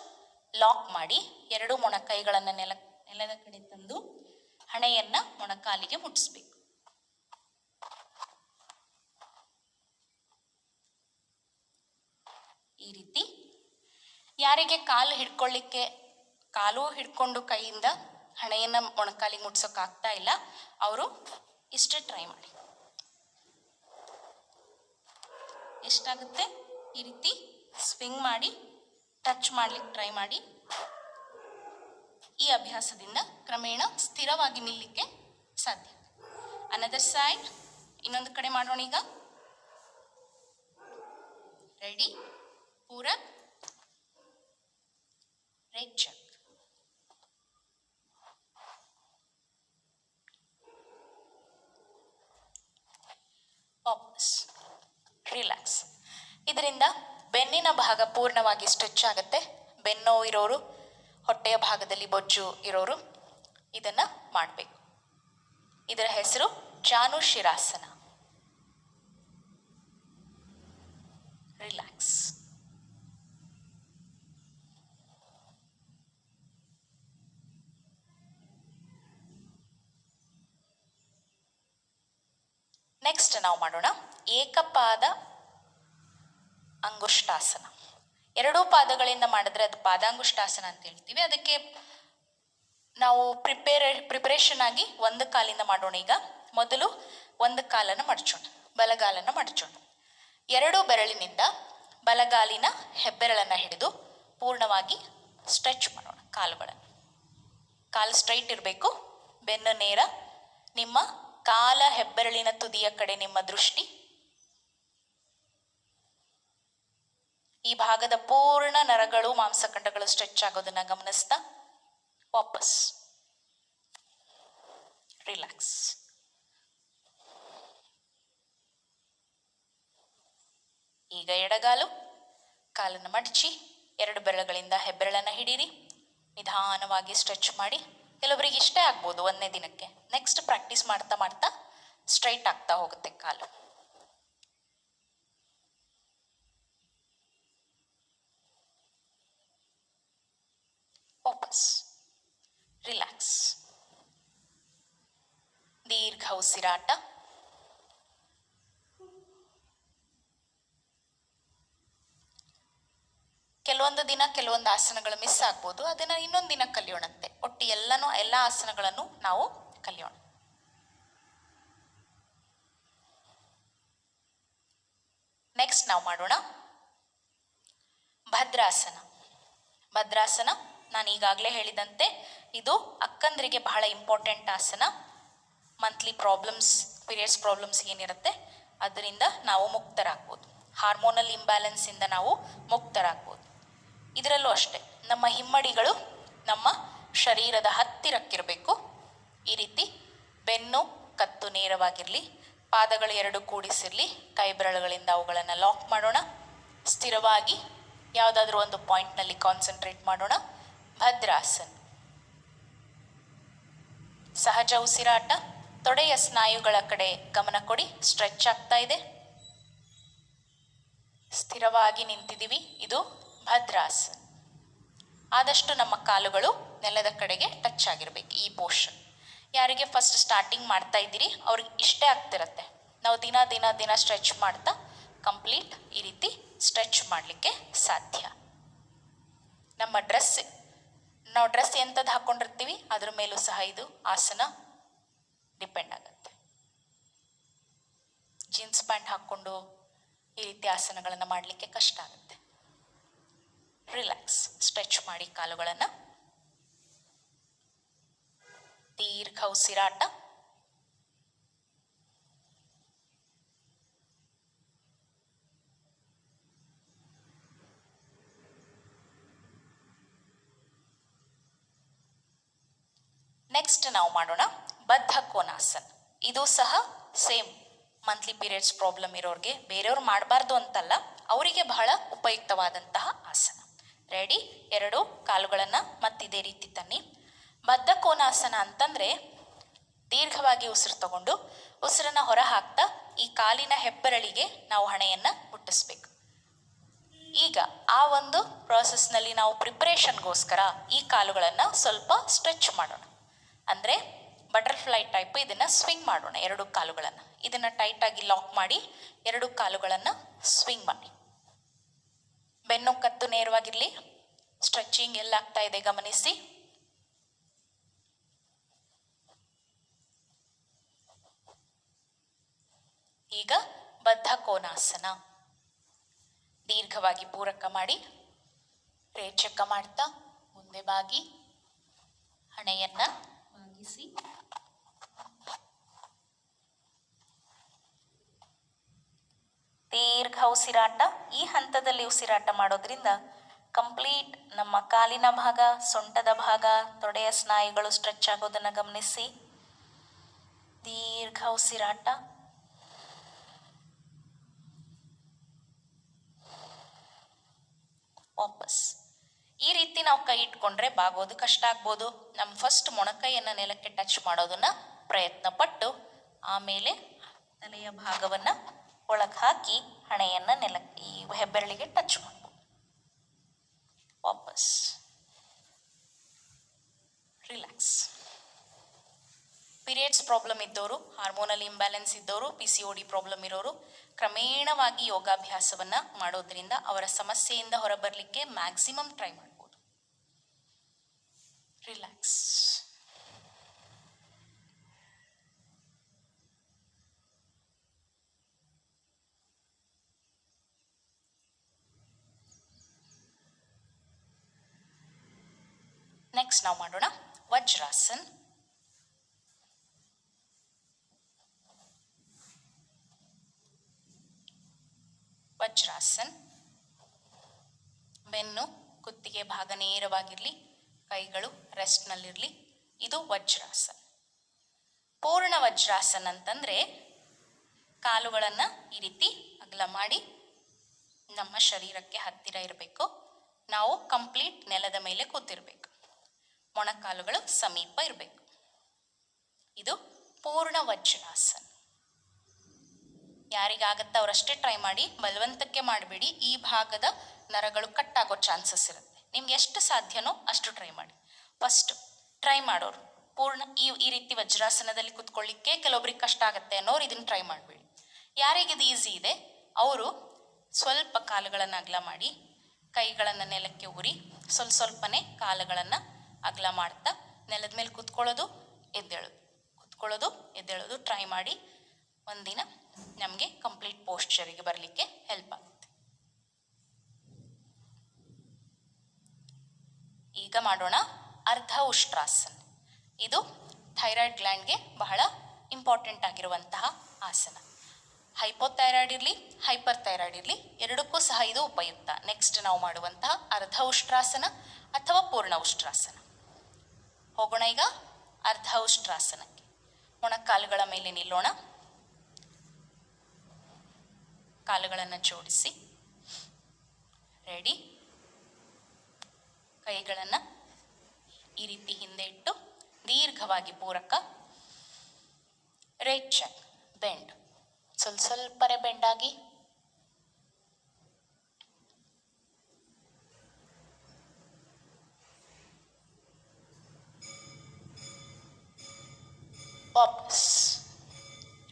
ಲಾಕ್ ಮಾಡಿ ಎರಡು ಮೊಣಕೈಗಳನ್ನು ನೆಲದ ಕಡೆ ತಂದು ಹಣೆಯನ್ನ ಮೊಣಕಾಲಿಗೆ ಮುಟ್ಟಿಸ್ಬೇಕು. ಈ ರೀತಿ. ಯಾರಿಗೆ ಕಾಲು ಹಿಡ್ಕೊಳ್ಳಿಕ್ಕೆ ಕಾಲು ಹಿಡ್ಕೊಂಡು ಕೈಯಿಂದ ಹಣೆಯನ್ನ ಮೊಣಕಾಲಿಗೆ ಮುಟ್ಸೋಕೆ ಆಗ್ತಾ ಇಲ್ಲ ಅವರು ಇಷ್ಟೇ ಟ್ರೈ ಮಾಡಿ. ಎಷ್ಟಾಗುತ್ತೆ ಈ ರೀತಿ ಸ್ವಿಂಗ್ ಮಾಡಿ ಟಚ್ ಮಾಡ್ಲಿಕ್ಕೆ ಟ್ರೈ ಮಾಡಿ. ಈ ಅಭ್ಯಾಸದಿಂದ ಕ್ರಮೇಣ ಸ್ಥಿರವಾಗಿ ನಿಲ್ಲಕ್ಕೆ ಸಾಧ್ಯ. ಅನದರ್ ಸೈಡ್, ಇನ್ನೊಂದು ಕಡೆ ಮಾಡೋಣ ಈಗ. ರೆಡಿ? ಪೂರಕ್ ರೇಚಕ್. ವಾಪಸ್ ರಿಲ್ಯಾಕ್ಸ್. ಇದರಿಂದ ಬೆನ್ನಿನ ಭಾಗ ಪೂರ್ಣವಾಗಿ ಸ್ಟ್ರೆಚ್ ಆಗುತ್ತೆ. ಬೆನ್ನು ಇರೋರು, ಹೊಟ್ಟೆಯ ಭಾಗದಲ್ಲಿ ಬೊಜ್ಜು ಇರೋರು ಇದನ್ನ ಮಾಡಬೇಕು. ಇದರ ಹೆಸರು ಜಾನುಶಿರಾಸನ. ರಿಲ್ಯಾಕ್ಸ್. ನೆಕ್ಸ್ಟ್ ನಾವು ಮಾಡೋಣ ಏಕಪಾದ ಅಂಗುಷ್ಟಾಸನ. ಎರಡೂ ಪಾದಗಳಿಂದ ಮಾಡಿದ್ರೆ ಅದು ಪಾದಾಂಗುಷ್ಟಾಸನ ಅಂತ ಹೇಳ್ತೀವಿ. ಅದಕ್ಕೆ ನಾವು ಪ್ರಿಪರೇಷನ್ ಆಗಿ ಒಂದು ಕಾಲಿಂದ ಮಾಡೋಣ. ಈಗ ಮೊದಲು ಒಂದು ಕಾಲನ್ನು ಮಡಚೋಣ, ಬಲಗಾಲನ್ನು ಮಡಚೋಣ. ಎರಡು ಬೆರಳಿನಿಂದ ಬಲಗಾಲಿನ ಹೆಬ್ಬೆರಳನ್ನು ಹಿಡಿದು ಪೂರ್ಣವಾಗಿ ಸ್ಟ್ರೆಚ್ ಮಾಡೋಣ ಕಾಲುಗಳನ್ನು. ಕಾಲು ಸ್ಟ್ರೈಟ್ ಇರಬೇಕು, ಬೆನ್ನು ನೇರ. ನಿಮ್ಮ ಕಾಲ ಹೆಬ್ಬೆರಳಿನ ತುದಿಯ ಕಡೆ ನಿಮ್ಮ ದೃಷ್ಟಿ. ಈ ಭಾಗದ ಪೂರ್ಣ ನರಗಳು, ಮಾಂಸಖಂಡಗಳು ಸ್ಟ್ರೆಚ್ ಆಗೋದನ್ನ ಗಮನಿಸ್ತಾ ವಾಪಸ್ ರಿಲ್ಯಾಕ್ಸ್. ಈಗ ಎಡಗಾಲು, ಕಾಲನ್ನು ಮಡಚಿ ಎರಡು ಬೆರಳುಗಳಿಂದ ಹೆಬ್ಬೆರಳನ್ನು ಹಿಡೀರಿ. ನಿಧಾನವಾಗಿ ಸ್ಟ್ರೆಚ್ ಮಾಡಿ. ಕೆಲವರಿಗೆ ಇಷ್ಟೇ ಆಗ್ಬೋದು ಒಂದನೇ ದಿನಕ್ಕೆ. ನೆಕ್ಸ್ಟ್ ಪ್ರಾಕ್ಟೀಸ್ ಮಾಡ್ತಾ ಮಾಡ್ತಾ ಸ್ಟ್ರೈಟ್ ಆಗ್ತಾ ಹೋಗುತ್ತೆ ಕಾಲು. ವಾಪಸ್ ರಿಲ್ಯಾಕ್ಸ್. ದೀರ್ಘ ಉಸಿರಾಟ. ಕೆಲವೊಂದು ದಿನ ಕೆಲವೊಂದು ಆಸನಗಳು ಮಿಸ್ ಆಗ್ಬೋದು, ಅದನ್ನ ಇನ್ನೊಂದು ದಿನ ಕಲಿಯೋಣಂತೆ. ಒಟ್ಟು ಎಲ್ಲ ಆಸನಗಳನ್ನು ನಾವು ಕಲಿಯೋಣ. ನೆಕ್ಸ್ಟ್ ನಾವು ಮಾಡೋಣ ಭದ್ರಾಸನ. ಭದ್ರಾಸನ ನಾನು ಈಗಾಗಲೇ ಹೇಳಿದಂತೆ ಇದು ಅಕ್ಕಂದರಿಗೆ ಬಹಳ ಇಂಪಾರ್ಟೆಂಟ್ ಆಸನ. ಮಂತ್ಲಿ ಪ್ರಾಬ್ಲಮ್ಸ್, ಪೀರಿಯಡ್ಸ್ ಪ್ರಾಬ್ಲಮ್ಸ್ ಏನಿರುತ್ತೆ ಅದರಿಂದ ನಾವು ಮುಕ್ತರಾಗ್ಬೋದು. ಹಾರ್ಮೋನಲ್ ಇಂಬ್ಯಾಲೆನ್ಸ್ ಇಂದ ನಾವು ಮುಕ್ತರಾಗ್ಬೋದು. ಇದರಲ್ಲೂ ಅಷ್ಟೇ, ನಮ್ಮ ಹಿಮ್ಮಡಿಗಳು ನಮ್ಮ ಶರೀರದ ಹತ್ತಿರಕ್ಕಿರಬೇಕು. ಈ ರೀತಿ ಬೆನ್ನು ಕತ್ತು ನೇರವಾಗಿರಲಿ, ಪಾದಗಳು ಎರಡು ಕೂಡಿಸಿರಲಿ. ಕೈ ಬೆರಳುಗಳಿಂದ ಅವುಗಳನ್ನು ಲಾಕ್ ಮಾಡೋಣ. ಸ್ಥಿರವಾಗಿ ಯಾವುದಾದ್ರೂ ಒಂದು ಪಾಯಿಂಟ್ನಲ್ಲಿ ಕಾನ್ಸಂಟ್ರೇಟ್ ಮಾಡೋಣ. ಭದ್ರಾಸನ. ಸಹಜ ಉಸಿರಾಟ. ತೊಡೆಯ ಸ್ನಾಯುಗಳ ಕಡೆ ಗಮನ ಕೊಡಿ. ಸ್ಟ್ರೆಚ್ ಆಗ್ತಾ ಇದೆ. ಸ್ಥಿರವಾಗಿ ನಿಂತಿದ್ದೀವಿ. ಇದು ಭದ್ರಾಸನ. ಆದಷ್ಟು ನಮ್ಮ ಕಾಲುಗಳು ನೆಲದ ಕಡೆಗೆ ಟಚ್ ಆಗಿರ್ಬೇಕು. ಈ ಪೋರ್ಷನ್. ಯಾರಿಗೆ ಫಸ್ಟ್ ಸ್ಟಾರ್ಟಿಂಗ್ ಮಾಡ್ತಾ ಇದ್ದೀರಿ ಅವ್ರಿಗೆ ಇಷ್ಟೇ ಆಗ್ತಿರತ್ತೆ. ನಾವು ದಿನ ದಿನ ದಿನ ಸ್ಟ್ರೆಚ್ ಮಾಡ್ತಾ ಕಂಪ್ಲೀಟ್ ಈ ರೀತಿ ಸ್ಟ್ರೆಚ್ ಮಾಡಲಿಕ್ಕೆ ಸಾಧ್ಯ. ನಮ್ಮ ನಾವು ಡ್ರೆಸ್ ಎಂಥದ್ದು ಹಾಕ್ಕೊಂಡಿರ್ತೀವಿ ಅದ್ರ ಮೇಲೂ ಸಹ ಇದು ಆಸನ ಡಿಪೆಂಡ್ ಆಗುತ್ತೆ. ಜೀನ್ಸ್ ಪ್ಯಾಂಟ್ ಹಾಕ್ಕೊಂಡು ಈ ರೀತಿ ಆಸನಗಳನ್ನು ಮಾಡಲಿಕ್ಕೆ ಕಷ್ಟ ಆಗುತ್ತೆ. ರಿಲ್ಯಾಕ್ಸ್. ಸ್ಟ್ರೆಚ್ ಮಾಡಿ ಕಾಲುಗಳನ್ನು. ದೀರ್ಘ ಉಸಿರಾಟ. ನೆಕ್ಸ್ಟ್ ನಾವು ಮಾಡೋಣ ಬದ್ಧ ಕೋನಾಸನ. ಇದು ಸಹ ಸೇಮ್ ಮಂತ್ಲಿ ಪೀರಿಯಡ್ಸ್ ಪ್ರಾಬ್ಲಮ್ ಇರೋರಿಗೆ, ಬೇರೆಯವ್ರು ಮಾಡಬಾರ್ದು ಅಂತಲ್ಲ, ಅವರಿಗೆ ಬಹಳ ಉಪಯುಕ್ತವಾದಂತಹ ಆಸನ. ರೆಡಿ? ಎರಡು ಕಾಲುಗಳನ್ನು ಮತ್ತಿದೇ ರೀತಿ ತನ್ನಿ. ಬದ್ಧ ಕೋನಾಸನ ಅಂತಂದರೆ ದೀರ್ಘವಾಗಿ ಉಸಿರು ತಗೊಂಡು ಉಸಿರನ್ನು ಹೊರ ಹಾಕ್ತಾ ಈ ಕಾಲಿನ ಹೆಬ್ಬೆರಳಿಗೆ ನಾವು ಹಣೆಯನ್ನು ಮುಟ್ಟಿಸ್ಬೇಕು. ಈಗ ಆ ಒಂದು ಪ್ರಾಸೆಸ್ನಲ್ಲಿ ನಾವು ಪ್ರಿಪ್ರೇಷನ್ಗೋಸ್ಕರ ಈ ಕಾಲುಗಳನ್ನು ಸ್ವಲ್ಪ ಸ್ಟ್ರೆಚ್ ಮಾಡೋಣ. ಅಂದರೆ ಬಟರ್ಫ್ಲೈ ಟೈಪ್ ಇದನ್ನು ಸ್ವಿಂಗ್ ಮಾಡೋಣ. ಎರಡು ಕಾಲುಗಳನ್ನು ಇದನ್ನು ಟೈಟಾಗಿ ಲಾಕ್ ಮಾಡಿ ಎರಡು ಕಾಲುಗಳನ್ನು ಸ್ವಿಂಗ್ ಮಾಡಿ. ಬೆನ್ನು ಕತ್ತು ನೇರವಾಗಿರಲಿ. ಸ್ಟ್ರೆಚಿಂಗ್ ಎಲ್ಲ ಆಗ್ತಾ ಇದೆ ಗಮನಿಸಿ. ಈಗ ಬದ್ಧ ಕೋನಾಸನ. ದೀರ್ಘವಾಗಿ ಪೂರಕ ಮಾಡಿ ರೇಚಕ ಮಾಡ್ತಾ ಮುಂದೆ ಬಾಗಿ ಹಣೆಯನ್ನ ಬಾಗಿಸಿ ದೀರ್ಘ ಉಸಿರಾಟ. ಈ ಹಂತದಲ್ಲಿ ಉಸಿರಾಟ ಮಾಡೋದ್ರಿಂದ ಕಂಪ್ಲೀಟ್ ನಮ್ಮ ಕಾಲಿನ ಭಾಗ, ಸೊಂಟದ ಭಾಗ, ತೊಡೆಯ ಸ್ನಾಯುಗಳು ಸ್ಟ್ರೆಚ್ ಆಗೋದನ್ನು ಗಮನಿಸಿ. ದೀರ್ಘ ಉಸಿರಾಟ. ವಾಪಸ್. ಈ ರೀತಿ ನಾವು ಕೈ ಇಟ್ಕೊಂಡ್ರೆ ಬಾಗೋದು ಕಷ್ಟ ಆಗ್ಬೋದು. ನಮ್ಮ ಫಸ್ಟ್ ಮೊಣಕೈಯನ್ನು ನೆಲಕ್ಕೆ ಟಚ್ ಮಾಡೋದನ್ನ ಪ್ರಯತ್ನ ಪಟ್ಟು ಆಮೇಲೆ ತಲೆಯ ಭಾಗವನ್ನು ಒಳಗೆ ಹಾಕಿ ಹಣೆಯನ್ನು ನೆಲಕ್ಕೆ ಈ ಹೆಬ್ಬೆರಳಿಗೆ ಟಚ್ ಮಾಡ್ಬೋದು. ವಾಪಸ್. ರಿಲ್ಯಾಕ್ಸ್. ಪೀರಿಯಡ್ಸ್ ಪ್ರಾಬ್ಲಮ್ ಇದ್ದವರು, ಹಾರ್ಮೋನಲ್ ಇಂಬ್ಯಾಲೆನ್ಸ್ ಇದ್ದವರು, PCOD ಪ್ರಾಬ್ಲಮ್ ಇರೋರು ಕ್ರಮೇಣವಾಗಿ ಯೋಗಾಭ್ಯಾಸವನ್ನು ಮಾಡೋದ್ರಿಂದ ಅವರ ಸಮಸ್ಯೆಯಿಂದ ಹೊರಬರಲಿಕ್ಕೆ ಮ್ಯಾಕ್ಸಿಮಮ್ ಟ್ರೈ ಮಾಡ್ಬೋದು. ರಿಲ್ಯಾಕ್ಸ್. ನೆಕ್ಸ್ಟ್ ನಾವು ಮಾಡೋಣ ವಜ್ರಾಸನ್. ವಜ್ರಾಸನ್. ಬೆನ್ನು ಕುತ್ತಿಗೆ ಭಾಗ ನೇರವಾಗಿರಲಿ, ಕೈಗಳು ರೆಸ್ಟ್ನಲ್ಲಿರಲಿ. ಇದು ವಜ್ರಾಸನ್. ಪೂರ್ಣ ವಜ್ರಾಸನ್ ಅಂತಂದರೆ ಕಾಲುಗಳನ್ನು ಈ ರೀತಿ ಅಗಲ ಮಾಡಿ ನಮ್ಮ ಶರೀರಕ್ಕೆ ಹತ್ತಿರ ಇರಬೇಕು. ನಾವು ಕಂಪ್ಲೀಟ್ ನೆಲದ ಮೇಲೆ ಕೂತಿರಬೇಕು. ಮೊಣಕಾಲುಗಳು ಸಮೀಪ ಇರಬೇಕು. ಇದು ಪೂರ್ಣ ವಜ್ರಾಸನ್. ಯಾರಿಗಾಗತ್ತ ಅವರಷ್ಟೇ ಟ್ರೈ ಮಾಡಿ, ಬಲವಂತಕ್ಕೆ ಮಾಡಬೇಡಿ. ಈ ಭಾಗದ ನರಗಳು ಕಟ್ಟಾಗೋ ಚಾನ್ಸಸ್ ಇರುತ್ತೆ. ನಿಮ್ಗೆ ಎಷ್ಟು ಸಾಧ್ಯನೋ ಅಷ್ಟು ಟ್ರೈ ಮಾಡಿ. ಫಸ್ಟ್ ಟ್ರೈ ಮಾಡೋರು ಪೂರ್ಣ ಈ ರೀತಿ ವಜ್ರಾಸನದಲ್ಲಿ ಕುತ್ಕೊಳ್ಳಿಕ್ಕೆ ಕೆಲವೊಬ್ರಿಗೆ ಕಷ್ಟ ಆಗುತ್ತೆ ಅನ್ನೋರು ಇದನ್ನು ಟ್ರೈ ಮಾಡಬೇಡಿ. ಯಾರಿಗಿದು ಈಸಿ ಇದೆ ಅವರು ಸ್ವಲ್ಪ ಕಾಲುಗಳನ್ನು ಅಗಲ ಮಾಡಿ ಕೈಗಳನ್ನು ನೆಲಕ್ಕೆ ಉರಿ ಸ್ವಲ್ಪನೇ ಕಾಲುಗಳನ್ನು ಅಗಲ ಮಾಡ್ತಾ ನೆಲದ ಮೇಲೆ ಕುತ್ಕೊಳ್ಳೋದು ಎದ್ದೇಳೋದು, ಕುತ್ಕೊಳ್ಳೋದು ಎದ್ದೇಳೋದು ಟ್ರೈ ಮಾಡಿ. ಒಂದಿನ ನಮಗೆ ಕಂಪ್ಲೀಟ್ ಪೋಸ್ಚರಿಗೆ ಬರಲಿಕ್ಕೆ ಹೆಲ್ಪ್ ಆಗುತ್ತೆ. ಈಗ ಮಾಡೋಣ ಅರ್ಧ ಉಷ್ಟ್ರಾಸನ್. ಇದು ಥೈರಾಯ್ಡ್ ಗ್ಲ್ಯಾಂಡ್ಗೆ ಬಹಳ ಇಂಪಾರ್ಟೆಂಟ್ ಆಗಿರುವಂತಹ ಆಸನ. ಹೈಪೋಥೈರಾಯ್ಡ್ ಇರಲಿ, ಹೈಪರ್ ಥೈರಾಯ್ಡ್ ಇರಲಿ, ಎರಡಕ್ಕೂ ಸಹ ಇದು ಉಪಯುಕ್ತ. ನೆಕ್ಸ್ಟ್ ನಾವು ಮಾಡುವಂತಹ ಅರ್ಧ ಉಷ್ಟ್ರಾಸನ ಅಥವಾ ಪೂರ್ಣ ಉಷ್ಟ್ರಾಸನ. ಹೋಗೋಣ ಈಗ ಅರ್ಧ ಉಷ್ಟ್ರಾಸನಕ್ಕೆ. ಮೊಣಕಾಲುಗಳ ಮೇಲೆ ನಿಲ್ಲೋಣ. ಕಾಲುಗಳನ್ನು ಜೋಡಿಸಿ ರೆಡಿ. ಕೈಗಳನ್ನು ಈ ರೀತಿ ಹಿಂದೆ ಇಟ್ಟು ದೀರ್ಘವಾಗಿ ಪೂರಕ ರೇಚಕ್ ಬೆಂಡ್. ಸ್ವಲ್ಪರೇ ಬೆಂಡಾಗಿ ವಾಪಸ್.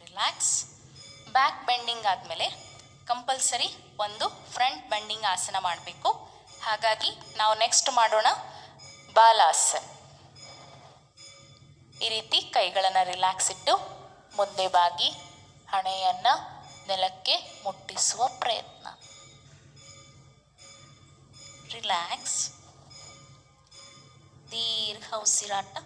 ರಿಲ್ಯಾಕ್ಸ್. ಬ್ಯಾಕ್ ಬೆಂಡಿಂಗ್ ಆದಮೇಲೆ ಕಂಪಲ್ಸರಿ ಒಂದು ಫ್ರಂಟ್ ಬೆಂಡಿಂಗ್ ಆಸನ ಮಾಡಬೇಕು. ಹಾಗಾಗಿ ನಾವು ನೆಕ್ಸ್ಟ್ ಮಾಡೋಣ ಬಾಲಾಸನ್. ಈ ರೀತಿ ಕೈಗಳನ್ನು ರಿಲ್ಯಾಕ್ಸ್ ಇಟ್ಟು ಮುಂದೆ ಬಾಗಿ ಹಣೆಯನ್ನು ನೆಲಕ್ಕೆ ಮುಟ್ಟಿಸುವ ಪ್ರಯತ್ನ. ರಿಲ್ಯಾಕ್ಸ್. ದೀರ್ಘ ಉಸಿರಾಟ.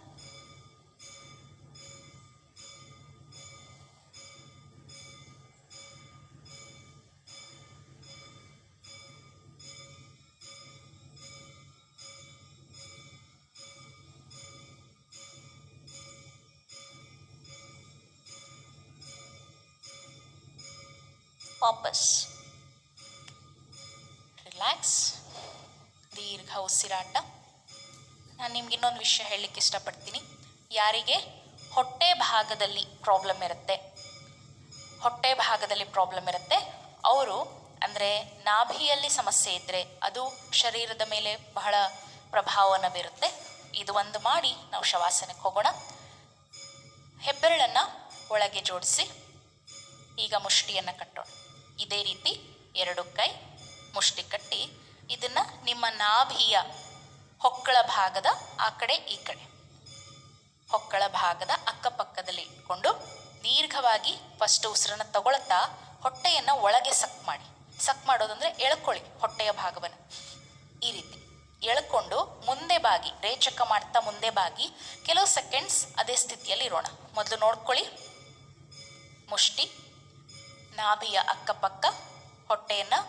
ವಾಪಸ್. ರಿಲ್ಯಾಕ್ಸ್. ದೀರ್ಘ ಉಸಿರಾಟ. ನಾನು ನಿಮ್ಗೆ ಇನ್ನೊಂದು ವಿಷಯ ಹೇಳಲಿಕ್ಕೆ ಇಷ್ಟಪಡ್ತೀನಿ. ಯಾರಿಗೆ ಹೊಟ್ಟೆ ಭಾಗದಲ್ಲಿ ಪ್ರಾಬ್ಲಮ್ ಇರುತ್ತೆ, ಅವರು ಅಂದರೆ ನಾಭಿಯಲ್ಲಿ ಸಮಸ್ಯೆ ಇದ್ದರೆ ಅದು ಶರೀರದ ಮೇಲೆ ಬಹಳ ಪ್ರಭಾವವನ್ನು ಬೀರುತ್ತೆ. ಇದು ಒಂದು ಮಾಡಿ ನಾವು ಶವಾಸನಕ್ಕೆ ಹೋಗೋಣ. ಹೆಬ್ಬೆರಳನ್ನು ಒಳಗೆ ಜೋಡಿಸಿ ಈಗ ಮುಷ್ಟಿಯನ್ನು ಕಟ್ಟೋಣ. ಇದೇ ರೀತಿ 2 ಕೈ ಮುಷ್ಟಿ ಕಟ್ಟಿ ಇದನ್ನು ನಿಮ್ಮ ನಾಭಿಯ ಹೊಕ್ಕಳ ಭಾಗದ ಆ ಕಡೆ ಈ ಕಡೆ ಹೊಕ್ಕಳ ಭಾಗದ ಅಕ್ಕಪಕ್ಕದಲ್ಲಿ ಇಟ್ಕೊಂಡು ದೀರ್ಘವಾಗಿ ಫಸ್ಟ್ ಉಸಿರನ್ನು ತಗೊಳ್ತಾ ಹೊಟ್ಟೆಯನ್ನು ಒಳಗೆ ಸಕ್ ಮಾಡೋದಂದರೆ ಎಳ್ಕೊಳ್ಳಿ ಹೊಟ್ಟೆಯ ಭಾಗವನ್ನು. ಈ ರೀತಿ ಎಳ್ಕೊಂಡು ಮುಂದೆ ಬಾಗಿ ರೇಚಕ ಮಾಡ್ತಾ ಮುಂದೆ ಬಾಗಿ ಕೆಲವು ಸೆಕೆಂಡ್ಸ್ ಅದೇ ಸ್ಥಿತಿಯಲ್ಲಿ ಇರೋಣ. ಮೊದಲು ನೋಡ್ಕೊಳ್ಳಿ, ಮುಷ್ಟಿ ನಾಭಿಯ ಅಕ್ಕಪಕ್ಕ ಹೊಟ್ಟೆಯನ್ನು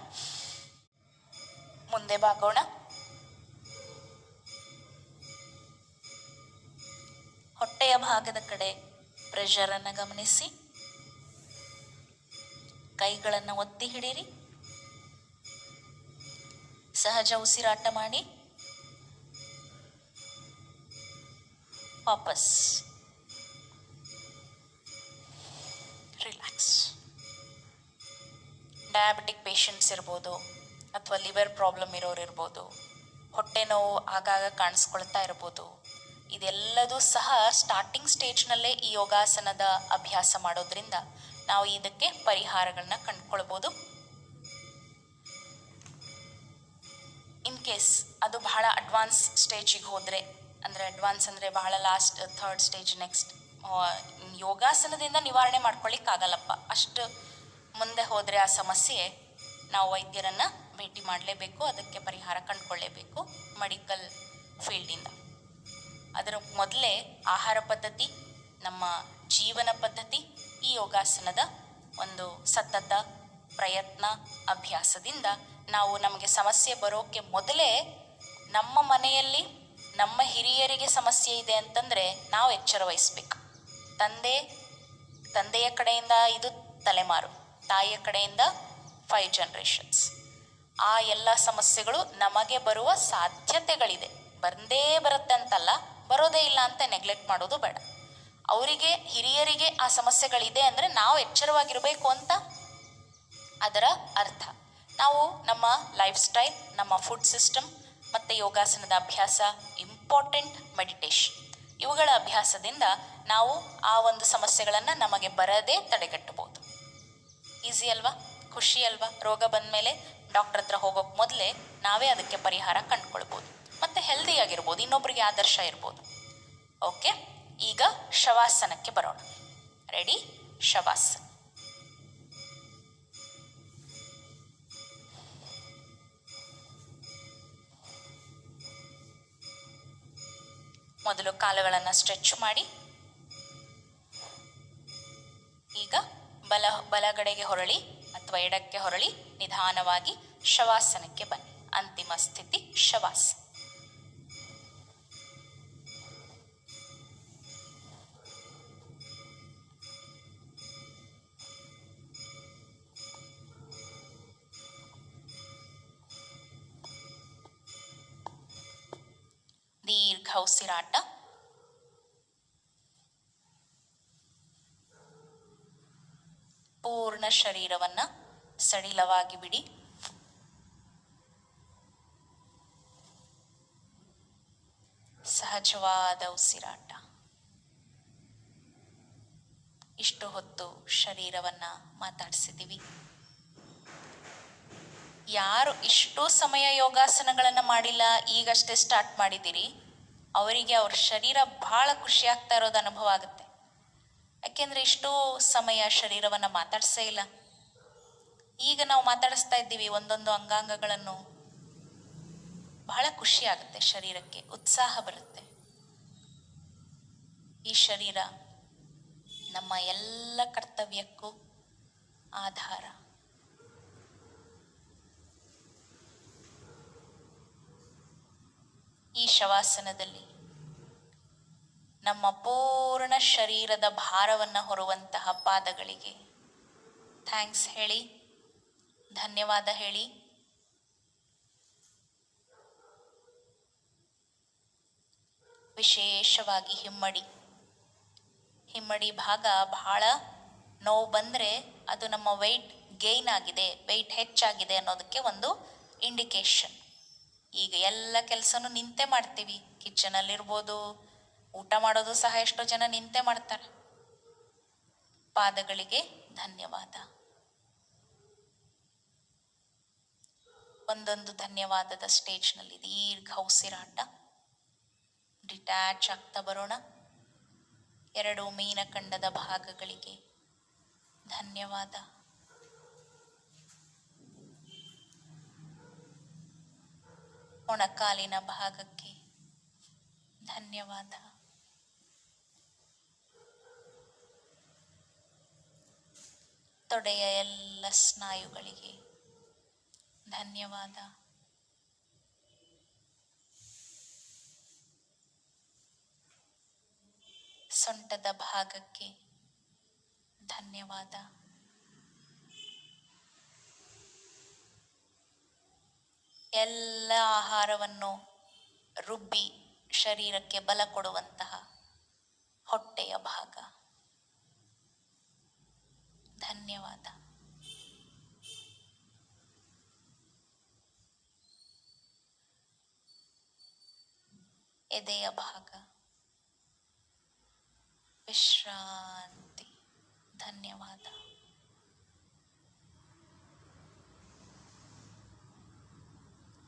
ಮುಂದೆ ಬಾಗೋಣ. ಹೊಟ್ಟೆಯ ಭಾಗದ ಕಡೆ ಪ್ರೆಷರನ್ನು ಗಮನಿಸಿ, ಕೈಗಳನ್ನು ಒತ್ತಿ ಹಿಡೀರಿ, ಸಹಜ ಉಸಿರಾಟ ಮಾಡಿ ವಾಪಸ್ ರಿಲ್ಯಾಕ್ಸ್. ಡಯಾಬಿಟಿಕ್ ಪೇಷಂಟ್ಸ್ ಇರ್ಬೋದು ಅಥವಾ ಲಿವರ್ ಪ್ರಾಬ್ಲಮ್ ಇರೋರು ಇರ್ಬೋದು, ಹೊಟ್ಟೆ ನೋವು ಆಗಾಗ ಕಾಣಿಸ್ಕೊಳ್ತಾ ಇರ್ಬೋದು. ಇದೆಲ್ಲದೂ ಸಹ ಸ್ಟಾರ್ಟಿಂಗ್ ಸ್ಟೇಜ್ನಲ್ಲೇ ಈ ಯೋಗಾಸನದ ಅಭ್ಯಾಸ ಮಾಡೋದ್ರಿಂದ ನಾವು ಇದಕ್ಕೆ ಪರಿಹಾರಗಳನ್ನ ಕಂಡುಕೊಳ್ಬೋದು. ಇನ್ ಕೇಸ್ ಅದು ಬಹಳ ಅಡ್ವಾನ್ಸ್ ಸ್ಟೇಜಿಗೆ ಹೋದರೆ, ಅಡ್ವಾನ್ಸ್ ಅಂದರೆ ಬಹಳ ಲಾಸ್ಟ್ 3rd ಸ್ಟೇಜ್, ನೆಕ್ಸ್ಟ್ ಯೋಗಾಸನದಿಂದ ನಿವಾರಣೆ ಮಾಡ್ಕೊಳ್ಳಿಕ್ಕಾಗಲ್ಲಪ್ಪ, ಅಷ್ಟು ಮುಂದೆ ಹೋದರೆ ಆ ಸಮಸ್ಯೆ, ನಾವು ವೈದ್ಯರನ್ನು ಭೇಟಿ ಮಾಡಲೇಬೇಕು, ಅದಕ್ಕೆ ಪರಿಹಾರ ಕಂಡುಕೊಳ್ಳೇಬೇಕು ಮೆಡಿಕಲ್ ಫೀಲ್ಡಿಂದ. ಅದರ ಮೊದಲೇ ಆಹಾರ ಪದ್ಧತಿ, ನಮ್ಮ ಜೀವನ ಪದ್ಧತಿ, ಈ ಯೋಗಾಸನದ ಒಂದು ಸತತ ಪ್ರಯತ್ನ ಅಭ್ಯಾಸದಿಂದ ನಾವು ನಮಗೆ ಸಮಸ್ಯೆ ಬರೋಕ್ಕೆ ಮೊದಲೇ ನಮ್ಮ ಮನೆಯಲ್ಲಿ ನಮ್ಮ ಹಿರಿಯರಿಗೆ ಸಮಸ್ಯೆ ಇದೆ ಅಂತಂದರೆ ನಾವು ಎಚ್ಚರ ವಹಿಸ್ಬೇಕು. ತಂದೆಯ ಕಡೆಯಿಂದ ಇದು ತಲೆಮಾರು, ತಾಯಿಯ ಕಡೆಯಿಂದ 5 ಜನರೇಷನ್ಸ್. ಆ ಎಲ್ಲ ಸಮಸ್ಯೆಗಳು ನಮಗೆ ಬರುವ ಸಾಧ್ಯತೆಗಳಿದೆ. ಬಂದೇ ಬರುತ್ತೆ ಅಂತಲ್ಲ, ಬರೋದೇ ಇಲ್ಲ ಅಂತ ನೆಗ್ಲೆಕ್ಟ್ ಮಾಡೋದು ಬೇಡ. ಅವರಿಗೆ ಹಿರಿಯರಿಗೆ ಆ ಸಮಸ್ಯೆಗಳಿದೆ ಅಂದರೆ ನಾವು ಎಚ್ಚರವಾಗಿರಬೇಕು ಅಂತ ಅದರ ಅರ್ಥ. ನಾವು ನಮ್ಮ ಲೈಫ್ ಸ್ಟೈಲ್, ನಮ್ಮ ಫುಡ್ ಸಿಸ್ಟಮ್ ಮತ್ತು ಯೋಗಾಸನದ ಅಭ್ಯಾಸ, ಇಂಪಾರ್ಟೆಂಟ್ ಮೆಡಿಟೇಷನ್, ಇವುಗಳ ಅಭ್ಯಾಸದಿಂದ ನಾವು ಆ ಒಂದು ಸಮಸ್ಯೆಗಳನ್ನು ನಮಗೆ ಬರದೇ ತಡೆಗಟ್ಟಬಹುದು. ಈಸಿ ಅಲ್ವಾ? ಖುಷಿ ಅಲ್ವಾ? ರೋಗ ಬಂದ ಮೇಲೆ ಡಾಕ್ಟರ್ ಹತ್ರ ಹೋಗೋಕ್ಕೆ ಮೊದಲೇ ನಾವೇ ಅದಕ್ಕೆ ಪರಿಹಾರ ಕಂಡುಕೊಳ್ಬೋದು ಮತ್ತು ಹೆಲ್ದಿಯಾಗಿರ್ಬೋದು, ಇನ್ನೊಬ್ಬರಿಗೆ ಆದರ್ಶ ಇರ್ಬೋದು. ಓಕೆ, ಈಗ ಶವಾಸನಕ್ಕೆ ಬರೋಣ. ರೆಡಿ? ಶವಾಸನ. ಮೊದಲು ಕಾಲುಗಳನ್ನು ಸ್ಟ್ರೆಚ್ ಮಾಡಿ, ಈಗ ಬಲಗಡೆಗೆ ಹೊರಳಿ ಅಥವಾ ಎಡಕ್ಕೆ ಹೊರಳಿ ನಿಧಾನವಾಗಿ ಶವಾಸನಕ್ಕೆ ಬನ್ನಿ. ಅಂತಿಮ ಸ್ಥಿತಿ ಶವಾಸನ. ದೀರ್ಘ ಉಸಿರಾಟ. ಪೂರ್ಣ ಶರೀರವನ್ನು ಸಡಿಲವಾಗಿ ಬಿಡಿ. ಸಹಜವಾದ ಉಸಿರಾಟ. ಇಷ್ಟು ಹೊತ್ತು ಶರೀರವನ್ನು ಮಾತಾಡಿಸಿದ್ದೀವಿ. ಯಾರು ಇಷ್ಟು ಸಮಯ ಯೋಗಾಸನಗಳನ್ನು ಮಾಡಿಲ್ಲ, ಈಗಷ್ಟೇ ಸ್ಟಾರ್ಟ್ ಮಾಡಿದ್ದೀರಿ, ಅವರಿಗೆ ಅವ್ರ ಶರೀರ ಭಾಳ ಖುಷಿ ಆಗ್ತಾ ಇರೋದು ಅನುಭವ ಆಗುತ್ತೆ. ಯಾಕೆಂದರೆ ಇಷ್ಟೂ ಸಮಯ ಶರೀರವನ್ನು ಮಾತಾಡಿಸೇ ಇಲ್ಲ. ಈಗ ನಾವು ಮಾತಾಡಿಸ್ತಾ ಇದ್ದೀವಿ ಒಂದೊಂದು ಅಂಗಾಂಗಗಳನ್ನು. ಬಹಳ ಖುಷಿ ಆಗುತ್ತೆ, ಶರೀರಕ್ಕೆ ಉತ್ಸಾಹ ಬರುತ್ತೆ. ಈ ಶರೀರ ನಮ್ಮ ಎಲ್ಲ ಕರ್ತವ್ಯಕ್ಕೂ ಆಧಾರ. ಈ ಶವಾಸನದಲ್ಲಿ ನಮ್ಮ ಪೂರ್ಣ ಶರೀರದ ಭಾರವನ್ನು ಹೊರುವಂತಹ ಪಾದಗಳಿಗೆ ಥ್ಯಾಂಕ್ಸ್ ಹೇಳಿ, ಧನ್ಯವಾದ ಹೇಳಿ. ವಿಶೇಷವಾಗಿ ಹಿಮ್ಮಡಿ ಭಾಗ ಬಹಳ ನೋವು ಬಂದರೆ ಅದು ನಮ್ಮ ವೆಯ್ಟ್ ಗೇಯ್ನ್ ಆಗಿದೆ, ವೆಯ್ಟ್ ಹೆಚ್ಚಾಗಿದೆ ಅನ್ನೋದಕ್ಕೆ ಒಂದು ಇಂಡಿಕೇಶನ್. ಈಗ ಎಲ್ಲ ಕೆಲಸನೂ ನಿಂತೆ ಮಾಡ್ತೀವಿ, ಕಿಚನಲ್ಲಿರ್ಬೋದು, ಊಟ ಮಾಡೋದು ಸಹ ಎಷ್ಟೋ ಜನ ನಿಂತೆ ಮಾಡ್ತಾರೆ. ಪಾದಗಳಿಗೆ ಧನ್ಯವಾದ. ಒಂದೊಂದು ಧನ್ಯವಾದದ ಸ್ಟೇಜ್ನಲ್ಲಿ ದೀರ್ಘ ಉಸಿರಾಟ. ಡಿಟ್ಯಾಚ್ ಆಗ್ತಾ ಬರೋಣ. 2 ಮೀನಖಂಡದ ಭಾಗಗಳಿಗೆ ಧನ್ಯವಾದ. ಮೊಣಕಾಲಿನ ಭಾಗಕ್ಕೆ ಧನ್ಯವಾದ. ತೊಡೆಯ ಎಲ್ಲ ಸ್ನಾಯುಗಳಿಗೆ ಧನ್ಯವಾದ. ಸೊಂಟದ ಭಾಗಕ್ಕೆ ಧನ್ಯವಾದ. ಎಲ್ಲ ಆಹಾರವನ್ನು ರುಬ್ಬಿ ಶರೀರಕ್ಕೆ ಬಲ ಕೊಡುವಂತಹ ಹೊಟ್ಟೆಯ ಭಾಗ ಧನ್ಯವಾದ. ಎದೆಯ ಭಾಗ ವಿಶ್ರಾಂತಿ ಧನ್ಯವಾದ.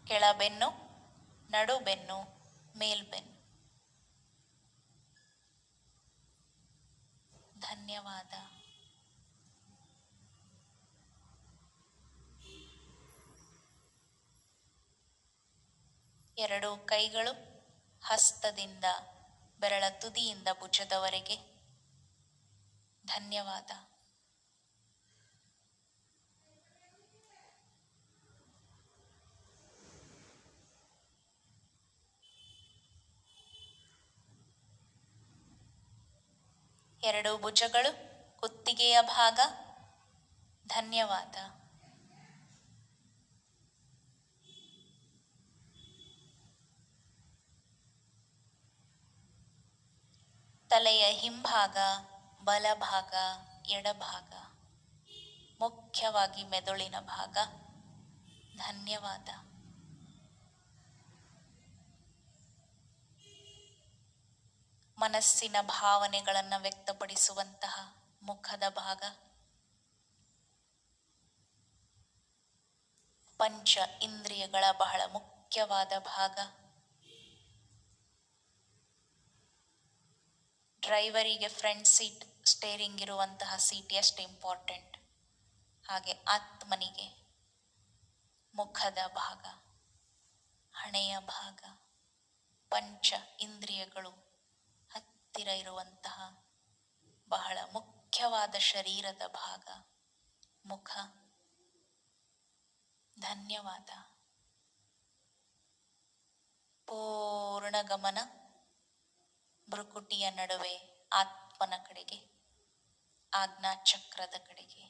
ಕೆಳಬೆನ್ನು, ನಡುಬೆನ್ನು, ಮೇಲ್ಬೆನ್ನು ಧನ್ಯವಾದ. ಎರಡೂ ಕೈಗಳು ಹಸ್ತದಿಂದ ಬೆರಳ ತುದಿಯಿಂದ ಭುಜದವರೆಗೆ ಧನ್ಯವಾದ. ಎರಡೂ ಭುಜಗಳು ಕುತ್ತಿಗೆಯ ಭಾಗ ಧನ್ಯವಾದ. ತಲೆಯ ಹಿಂಭಾಗ, ಬಲಭಾಗ, ಎಡಭಾಗ, ಮುಖ್ಯವಾಗಿ ಮೆದುಳಿನ ಭಾಗ ಧನ್ಯವಾದ. ಮನಸ್ಸಿನ ಭಾವನೆಗಳನ್ನು ವ್ಯಕ್ತಪಡಿಸುವಂತಹ ಮುಖದ ಭಾಗ, ಪಂಚ ಇಂದ್ರಿಯಗಳ ಬಹಳ ಮುಖ್ಯವಾದ ಭಾಗ, ಡ್ರೈವರಿಗೆ ಫ್ರಂಟ್ ಸೀಟ್ ಸ್ಟೇರಿಂಗ್ ಇರುವಂತಹ ಸೀಟ್ ಎಷ್ಟು ಇಂಪಾರ್ಟೆಂಟ್, ಹಾಗೆ ಆತ್ಮನಿಗೆ ಮುಖದ ಭಾಗ, ಹಣೆಯ ಭಾಗ, ಪಂಚ ಇಂದ್ರಿಯಗಳು ಹತ್ತಿರ ಇರುವಂತಹ ಬಹಳ ಮುಖ್ಯವಾದ ಶರೀರದ ಭಾಗ ಮುಖ ಧನ್ಯವಾದ. ಪೂರ್ಣ ಗಮನ ಭ್ರುಕುಟಿಯ ನಡುವೆ ಆತ್ಮನ ಕಡೆಗೆ, ಆಜ್ಞಾಚಕ್ರದ ಕಡೆಗೆ.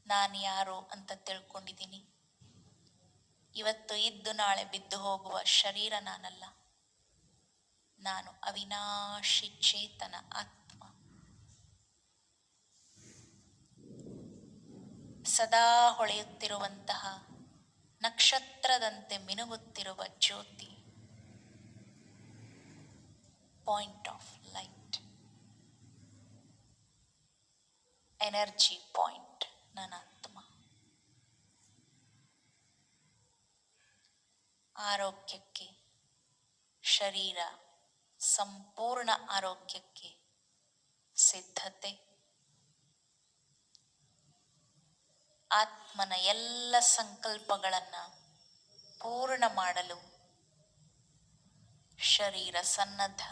ನಾನು ಯಾರು ಅಂತ ತಿಳ್ಕೊಂಡಿದ್ದೀನಿ. ಇವತ್ತು ಇದ್ದು ನಾಳೆ ಬಿದ್ದು ಹೋಗುವ ಶರೀರ ನಾನಲ್ಲ. ನಾನು ಅವಿನಾಶಿ ಚೇತನ ಆತ್ಮ. ಸದಾ ಹೊಳೆಯುತ್ತಿರುವಂತಹ ನಕ್ಷತ್ರದಂತೆ ಮಿನುಗುತ್ತಿರುವ ಜ್ಯೋತಿ, point of light, energy point ನನ್ನ ಆತ್ಮ. ಆರೋಗ್ಯಕ್ಕೆ, ಶರೀರ ಸಂಪೂರ್ಣ ಆರೋಗ್ಯಕ್ಕೆ ಸಿದ್ಧತೆ. ಆತ್ಮನ ಎಲ್ಲ ಸಂಕಲ್ಪಗಳನ್ನು ಪೂರ್ಣ ಮಾಡಲು ಶರೀರ ಸನ್ನದ್ಧ.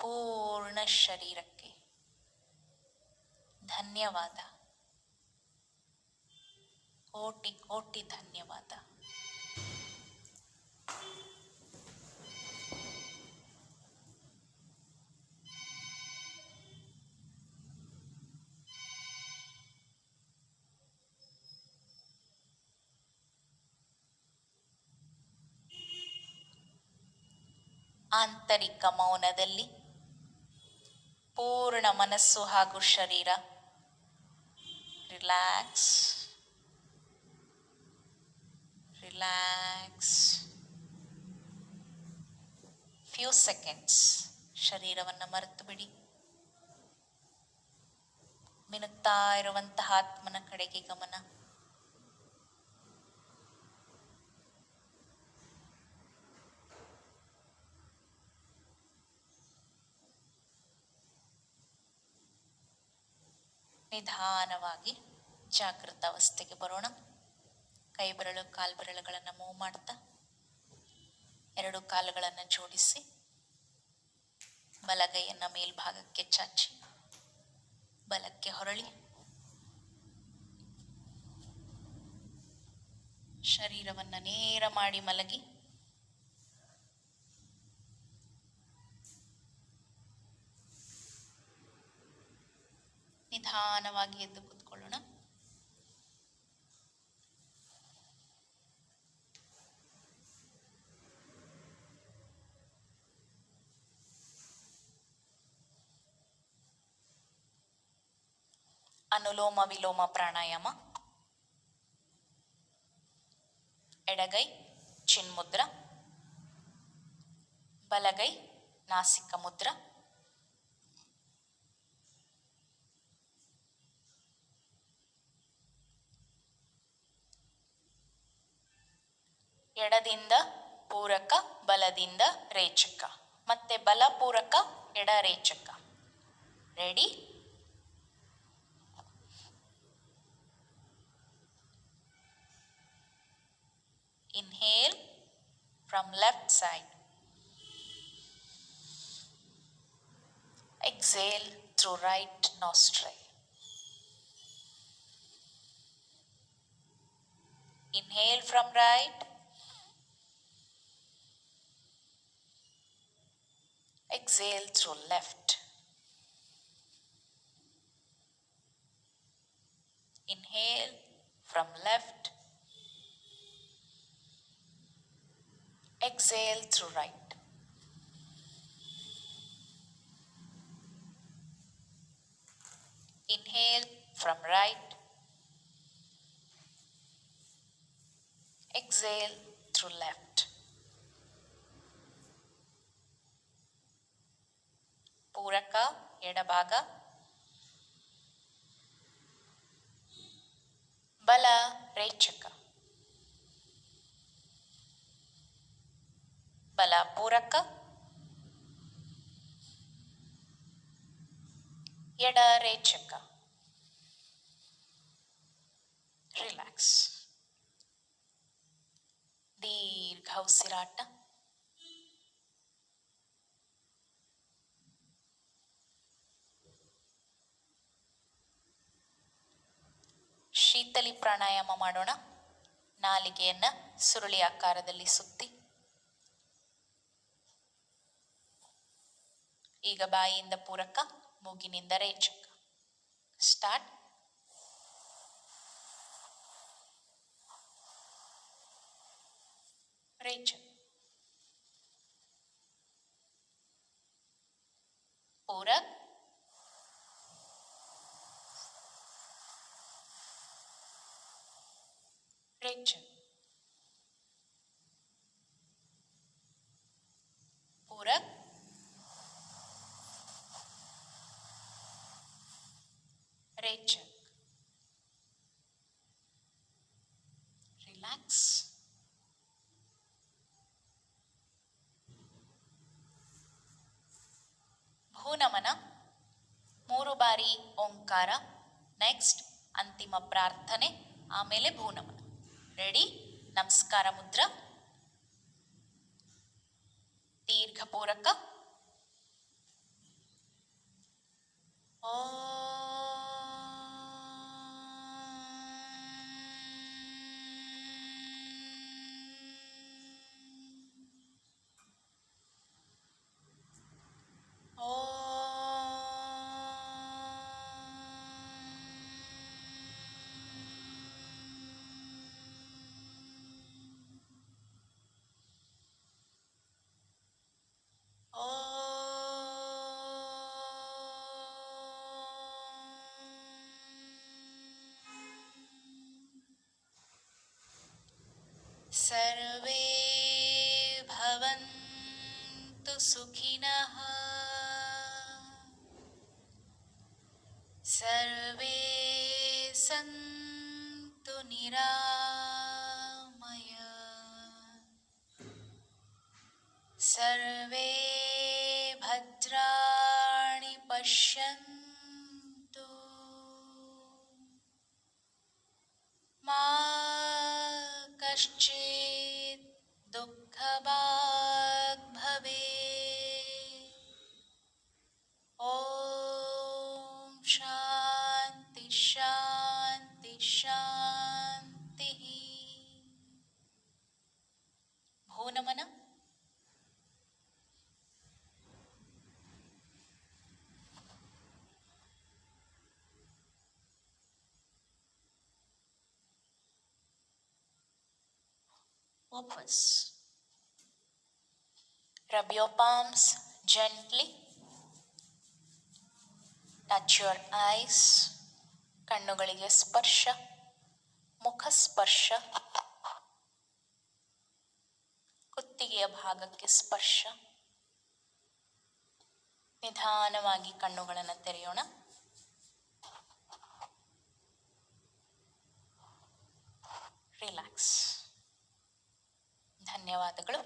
ಪೂರ್ಣ ಶರೀರಕ್ಕೆ ಧನ್ಯವಾದ. ಕೋಟಿ ಕೋಟಿ ಧನ್ಯವಾದ. ಆಂತರಿಕ ಮೌನದಲ್ಲಿ ಪೂರ್ಣ ಮನಸ್ಸು ಹಾಗೂ ಶರೀರ ರಿಲ್ಯಾಕ್ಸ್ ರಿಲ್ಯಾಕ್ಸ್. ಫ್ಯೂ ಸೆಕೆಂಡ್ಸ್ ಶರೀರವನ್ನು ಮರೆತು ಬಿಡಿ. ಮಿನುತ್ತಾ ಇರುವಂತಹ ಆತ್ಮನ ಕಡೆಗೆ ಗಮನ. ನಿಧಾನವಾಗಿ ಜಾಗೃತ ಅವಸ್ಥೆಗೆ ಬರೋಣ. ಕೈ ಬೆರಳು ಕಾಲು ಬೆರಳುಗಳನ್ನು ಮೂವ್ ಮಾಡ್ತಾ ಎರಡು ಕಾಲುಗಳನ್ನು ಜೋಡಿಸಿ ಬಲಗೈಯನ್ನು ಮೇಲ್ಭಾಗಕ್ಕೆ ಚಾಚಿ ಬಲಕ್ಕೆ ಹೊರಳಿ ಶರೀರವನ್ನು ನೇರ ಮಾಡಿ ಮಲಗಿ ನಿಧಾನವಾಗಿ ಎದ್ದು ಕೂತ್ಕೊಳ್ಳೋಣ. ಅನುಲೋಮ ವಿಲೋಮ ಪ್ರಾಣಾಯಾಮ. ಎಡಗೈ ಚಿನ್ಮುದ್ರ, ಬಲಗೈ ನಾಸಿಕ ಮುದ್ರ. ಎಡದಿಂದ ಪೂರಕ, ಬಲದಿಂದ ರೇಚಕ, ಮತ್ತೆ ಬಲ ಪೂರಕ, ಎಡ ರೇಚಕ. Ready? Inhale from left side. Exhale through right nostril. Inhale from right. Exhale through left. Inhale from left. Exhale through right. Inhale from right. Exhale through left. ಪೂರಕ ಎಡಭಾಗ, ಬಲ ರೇಚಕ, ಬಲ ಪೂರಕ, ಎಡ ರೇಚಕ. ರಿಲ್ಯಾಕ್ಸ್. ದೀರ್ಘ ಉಸಿರಾಟ. ಶೀತಲಿ ಪ್ರಾಣಾಯಾಮ ಮಾಡೋಣ. ನಾಲಿಗೆಯನ್ನ ಸುರುಳಿ ಆಕಾರದಲ್ಲಿ ಸುತ್ತಿ ಈಗ ಬಾಯಿಯಿಂದ ಪೂರಕ, ಮೂಗಿನಿಂದ ರೇಚಕ. ಸ್ಟಾರ್ಟ್. ರೇಚಕ, ಪೂರಕ, ರೇಚಕ, ಪೂರಕ, ರೇಚಕ. ರಿಲ್ಯಾಕ್ಸ್. ಭೂನಮನ 3 ಬಾರಿ ಓಂಕಾರ, ನೆಕ್ಸ್ಟ್ ಅಂತಿಮ ಪ್ರಾರ್ಥನೆ, ಆಮೇಲೆ ಭೂನಮನ. ರೆಡಿ? ನಮಸ್ಕಾರ ಮುದ್ರ. ದೀರ್ಘ ಪೂರಕ. ಸರ್ವೇ ಭವಂತು ಸುಖಿನಃ ಸರ್ವೇ ಸಂತು ನಿರಾಮಯ ಸರ್ವೇ ಭದ್ರಾಣಿ ಪಶ್ಯಂತು ಮಾ ಕಶ್ಚಿತ್ ದುಃಖಭಾಗ್ ಭವೇತ್. ಓಂ ಶಾಂತಿ ಶಾಂತಿ ಶಾಂತಿ. ಭೂನಮನ. Wapas. Rub your palms gently. Touch your eyes. ಕಣ್ಣುಗಳಿಗೆ ಸ್ಪರ್ಶ, ಮುಖ ಸ್ಪರ್ಶ, ಕುತ್ತಿಗೆಯ ಭಾಗಕ್ಕೆ ಸ್ಪರ್ಶ. ನಿಧಾನವಾಗಿ ಕಣ್ಣುಗಳನ್ನು ತೆರೆಯೋಣ. ರಿಲ್ಯಾಕ್ಸ್. ಧನ್ಯವಾದಗಳು.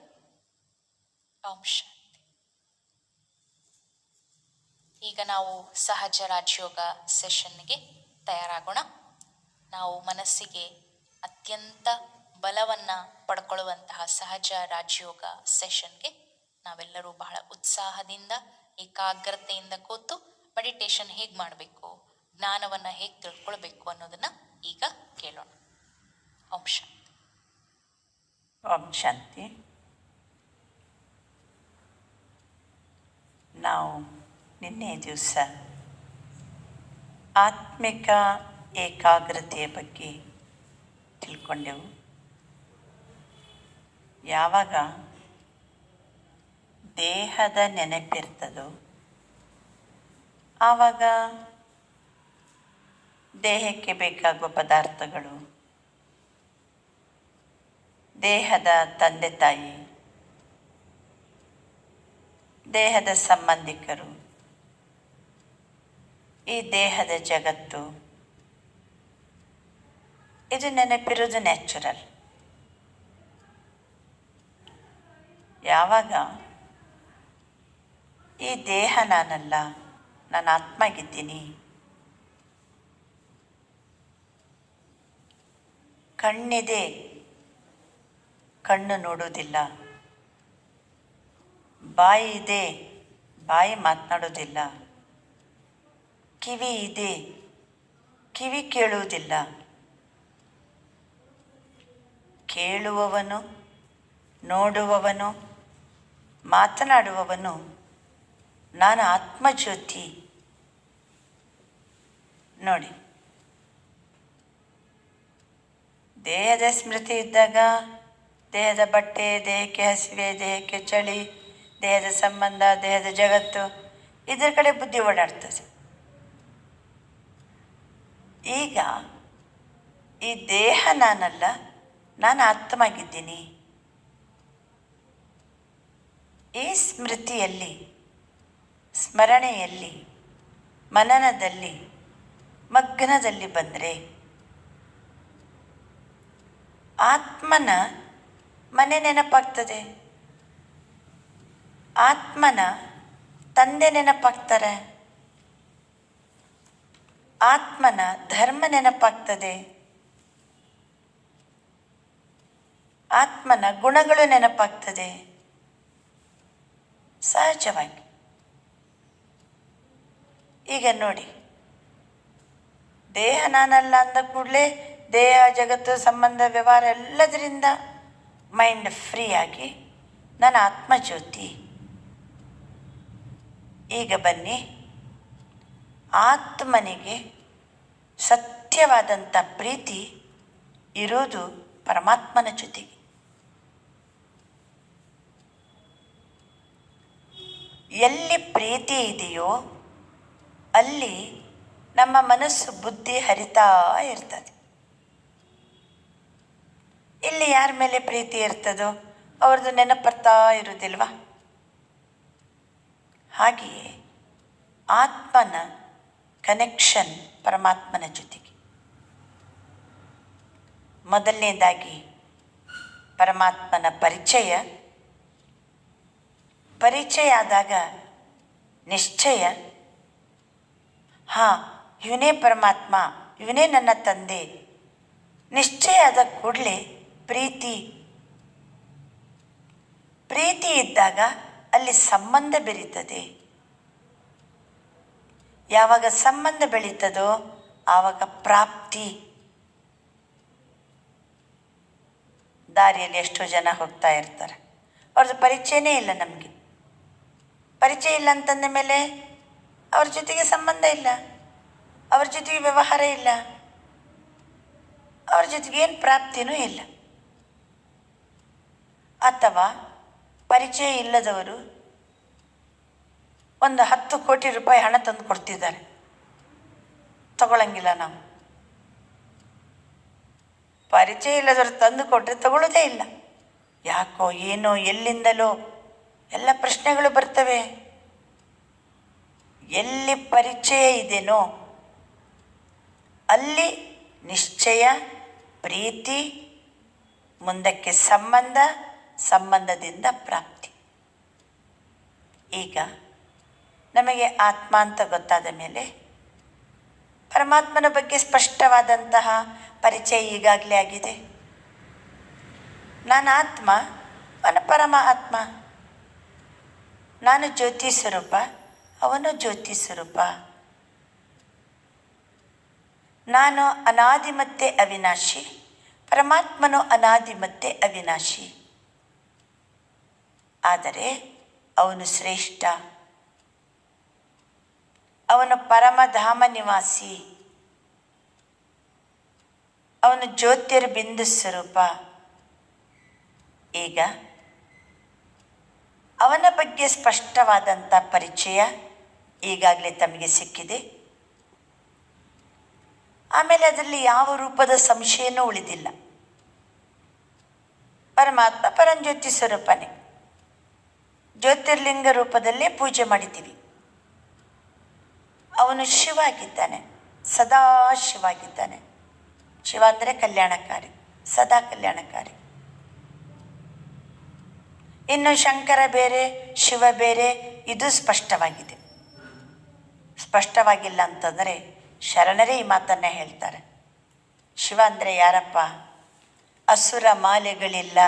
ಓಂ ಶಾಂತಿ. ಈಗ ನಾವು ಸಹಜ ರಾಜಯೋಗ ಸೆಷನ್ಗೆ ತಯಾರಾಗೋಣ. ನಾವು ಮನಸ್ಸಿಗೆ ಅತ್ಯಂತ ಬಲವನ್ನು ಪಡ್ಕೊಳ್ಳುವಂತಹ ಸಹಜ ರಾಜಯೋಗ ಸೆಷನ್ಗೆ ನಾವೆಲ್ಲರೂ ಬಹಳ ಉತ್ಸಾಹದಿಂದ ಏಕಾಗ್ರತೆಯಿಂದ ಕೂತು ಮೆಡಿಟೇಷನ್ ಹೇಗೆ ಮಾಡಬೇಕು, ಜ್ಞಾನವನ್ನು ಹೇಗೆ ತಿಳ್ಕೊಳ್ಬೇಕು ಅನ್ನೋದನ್ನು ಈಗ ಕೇಳೋಣ. ಓಂ ಶಾಂತಿ. ಓಂ ಶಾಂತಿ. ನಾವು ನಿನ್ನೆ ದಿವಸ ಆತ್ಮಿಕ ಏಕಾಗ್ರತೆಯ ಬಗ್ಗೆ ತಿಳ್ಕೊಂಡೆವು. ಯಾವಾಗ ದೇಹದ ನೆನಪಿರ್ತದೋ ಆವಾಗ ದೇಹಕ್ಕೆ ಬೇಕಾಗುವ ಪದಾರ್ಥಗಳು, ದೇಹದ ತಂದೆ ತಾಯಿ, ದೇಹದ ಸಂಬಂಧಿಕರು, ಈ ದೇಹದ ಜಗತ್ತು, ಇದು ನೆನಪಿರೋದು ನ್ಯಾಚುರಲ್. ಯಾವಾಗ ಈ ದೇಹ ನಾನಲ್ಲ, ನಾನು ಆತ್ಮಾಗಿದ್ದೀನಿ, ಕಣ್ಣಿದೆ ಕಣ್ಣು ನೋಡೋದಿಲ್ಲ, ಬಾಯಿ ಇದೆ ಬಾಯಿ ಮಾತನಾಡೋದಿಲ್ಲ, ಕಿವಿ ಇದೆ ಕಿವಿ ಕೇಳುವುದಿಲ್ಲ, ಕೇಳುವವನು, ನೋಡುವವನು, ಮಾತನಾಡುವವನು ನಾನು ಆತ್ಮಜ್ಯೋತಿ. ನೋಡಿ, ದೇಹದ ಸ್ಮೃತಿ ಇದ್ದಾಗ ದೇಹದ ಬಟ್ಟೆ, ದೇಹಕ್ಕೆ ಹಸಿವೆ, ದೇಹಕ್ಕೆ ಚಳಿ, ದೇಹದ ಸಂಬಂಧ, ದೇಹದ ಜಗತ್ತು, ಇದರ ಕಡೆ ಬುದ್ಧಿ ಓಡಾಡ್ತದೆ. ಈಗ ಈ ದೇಹ ನಾನಲ್ಲ, ನಾನು ಆತ್ಮಾಗಿದ್ದೀನಿ. ಈ ಸ್ಮೃತಿಯಲ್ಲಿ, ಸ್ಮರಣೆಯಲ್ಲಿ, ಮನನದಲ್ಲಿ, ಮಗ್ನದಲ್ಲಿ ಬಂದರೆ ಆತ್ಮನ ಮನೆ ನೆನಪಾಗ್ತದೆ, ಆತ್ಮನ ತಂದೆ ನೆನಪಾಗ್ತಾರೆ, ಆತ್ಮನ ಧರ್ಮ ನೆನಪಾಗ್ತದೆ, ಆತ್ಮನ ಗುಣಗಳು ನೆನಪಾಗ್ತದೆ ಸಹಜವಾಗಿ. ಈಗ ನೋಡಿ, ದೇಹ ನಾನಲ್ಲ ಅಂದ ಕೂಡಲೇ ದೇಹ, ಜಗತ್ತು, ಸಂಬಂಧ, ವ್ಯವಹಾರ ಎಲ್ಲದರಿಂದ ಮೈಂಡ್ ಫ್ರೀ ಆಗಿ ನಾನು ಆತ್ಮಜ್ಯೋತಿ. ಈಗ ಬನ್ನಿ, ಆತ್ಮನಿಗೆ ಸತ್ಯವಾದಂಥ ಪ್ರೀತಿ ಇರೋದು ಪರಮಾತ್ಮನ ಜೊತೆಗೆ. ಎಲ್ಲಿ ಪ್ರೀತಿ ಇದೆಯೋ ಅಲ್ಲಿ ನಮ್ಮ ಮನಸ್ಸು, ಬುದ್ಧಿ ಹರಿತಾ ಇರ್ತದೆ. ಇಲ್ಲಿ ಯಾರ ಮೇಲೆ ಪ್ರೀತಿ ಇರ್ತದೋ ಅವ್ರದ್ದು ನೆನಪು ಬರ್ತಾ ಇರೋದಿಲ್ವ? ಹಾಗೆಯೇ ಆತ್ಮನ ಕನೆಕ್ಷನ್ ಪರಮಾತ್ಮನ ಜೊತೆಗೆ. ಮೊದಲನೇದಾಗಿ ಪರಮಾತ್ಮನ ಪರಿಚಯ ಆದಾಗ ನಿಶ್ಚಯ, ಹಾಂ ಇವನೇ ಪರಮಾತ್ಮ, ಇವನೇ ನನ್ನ ತಂದೆ. ನಿಶ್ಚಯ ಆದ ಕೂಡಲೇ ಪ್ರೀತಿ ಇದ್ದಾಗ ಅಲ್ಲಿ ಸಂಬಂಧ ಬೆರೀತದೆ. ಯಾವಾಗ ಸಂಬಂಧ ಬೆಳೀತದೋ ಆವಾಗ ಪ್ರಾಪ್ತಿ. ದಾರಿಯಲ್ಲಿ ಎಷ್ಟೋ ಜನ ಹೋಗ್ತಾ ಇರ್ತಾರೆ, ಅವ್ರದ್ದು ಪರಿಚಯನೇ ಇಲ್ಲ. ನಮಗೆ ಪರಿಚಯ ಇಲ್ಲ ಅಂತಂದ ಮೇಲೆ ಅವ್ರ ಜೊತೆಗೆ ಸಂಬಂಧ ಇಲ್ಲ, ಅವ್ರ ಜೊತೆಗೆ ವ್ಯವಹಾರ ಇಲ್ಲ, ಅವ್ರ ಜೊತೆಗೆ ಏನು ಪ್ರಾಪ್ತಿನೂ ಇಲ್ಲ. ಅಥವಾ ಪರಿಚಯ ಇಲ್ಲದವರು ಒಂದು 10 ಕೋಟಿ ರೂಪಾಯಿ ಹಣ ತಂದು ಕೊಡ್ತಿದ್ದಾರೆ, ತಗೊಳ್ಳಂಗಿಲ್ಲ. ನಾವು ಪರಿಚಯ ಇಲ್ಲದವರು ತಂದು ಕೊಟ್ಟರೆ ತಗೊಳ್ಳೋದೇ ಇಲ್ಲ. ಯಾಕೋ ಏನೋ ಎಲ್ಲಿಂದಲೋ ಎಲ್ಲ ಪ್ರಶ್ನೆಗಳು ಬರ್ತವೆ. ಎಲ್ಲಿ ಪರಿಚಯ ಇದೆನೋ ಅಲ್ಲಿ ನಿಶ್ಚಯ, ಪ್ರೀತಿ, ಮುಂದಕ್ಕೆ ಸಂಬಂಧದಿಂದ ಪ್ರಾಪ್ತಿ. ಈಗ ನಮಗೆ ಆತ್ಮ ಅಂತ ಗೊತ್ತಾದ ಮೇಲೆ ಪರಮಾತ್ಮನ ಬಗ್ಗೆ ಸ್ಪಷ್ಟವಾದಂತಹ ಪರಿಚಯ ಈಗಾಗಲೇ ಆಗಿದೆ. ನಾನು ಆತ್ಮ, ಅವನು ಪರಮ ಆತ್ಮ. ನಾನು ಜ್ಯೋತಿ ಸ್ವರೂಪ, ಅವನು ಜ್ಯೋತಿ ಸ್ವರೂಪ. ನಾನು ಅನಾದಿ ಮತ್ತೆ ಅವಿನಾಶಿ, ಪರಮಾತ್ಮನು ಅನಾದಿ ಮತ್ತೆ ಅವಿನಾಶಿ. ಆದರೆ ಅವನು ಶ್ರೇಷ್ಠ, ಅವನು ಪರಮಧಾಮ ನಿವಾಸಿ, ಅವನು ಜ್ಯೋತಿರ್ಬಿಂದು ಸ್ವರೂಪ. ಈಗ ಅವನ ಬಗ್ಗೆ ಸ್ಪಷ್ಟವಾದಂಥ ಪರಿಚಯ ಈಗಾಗಲೇ ತಮಗೆ ಸಿಕ್ಕಿದೆ. ಆಮೇಲೆ ಅದರಲ್ಲಿ ಯಾವ ರೂಪದ ಸಂಶಯನೂ ಉಳಿದಿಲ್ಲ. ಪರಮಾತ್ಮ ಪರಂಜ್ಯೋತಿ ಸ್ವರೂಪನೇ, ಜ್ಯೋತಿರ್ಲಿಂಗ ರೂಪದಲ್ಲೇ ಪೂಜೆ ಮಾಡಿದ್ದೀವಿ. ಅವನು ಶಿವ ಆಗಿದ್ದಾನೆ, ಸದಾ ಶಿವ ಆಗಿದ್ದಾನೆ. ಶಿವ ಅಂದರೆ ಕಲ್ಯಾಣಕಾರಿ, ಸದಾ ಕಲ್ಯಾಣಕಾರಿ. ಇನ್ನು ಶಂಕರ ಬೇರೆ, ಶಿವ ಬೇರೆ, ಇದು ಸ್ಪಷ್ಟವಾಗಿದೆ. ಸ್ಪಷ್ಟವಾಗಿಲ್ಲ ಅಂತಂದರೆ ಶರಣರೇ ಈ ಮಾತನ್ನೇ ಹೇಳ್ತಾರೆ. ಶಿವ ಅಂದರೆ ಯಾರಪ್ಪ? ಅಸುರ ಮಾಲೆಗಳಿಲ್ಲ,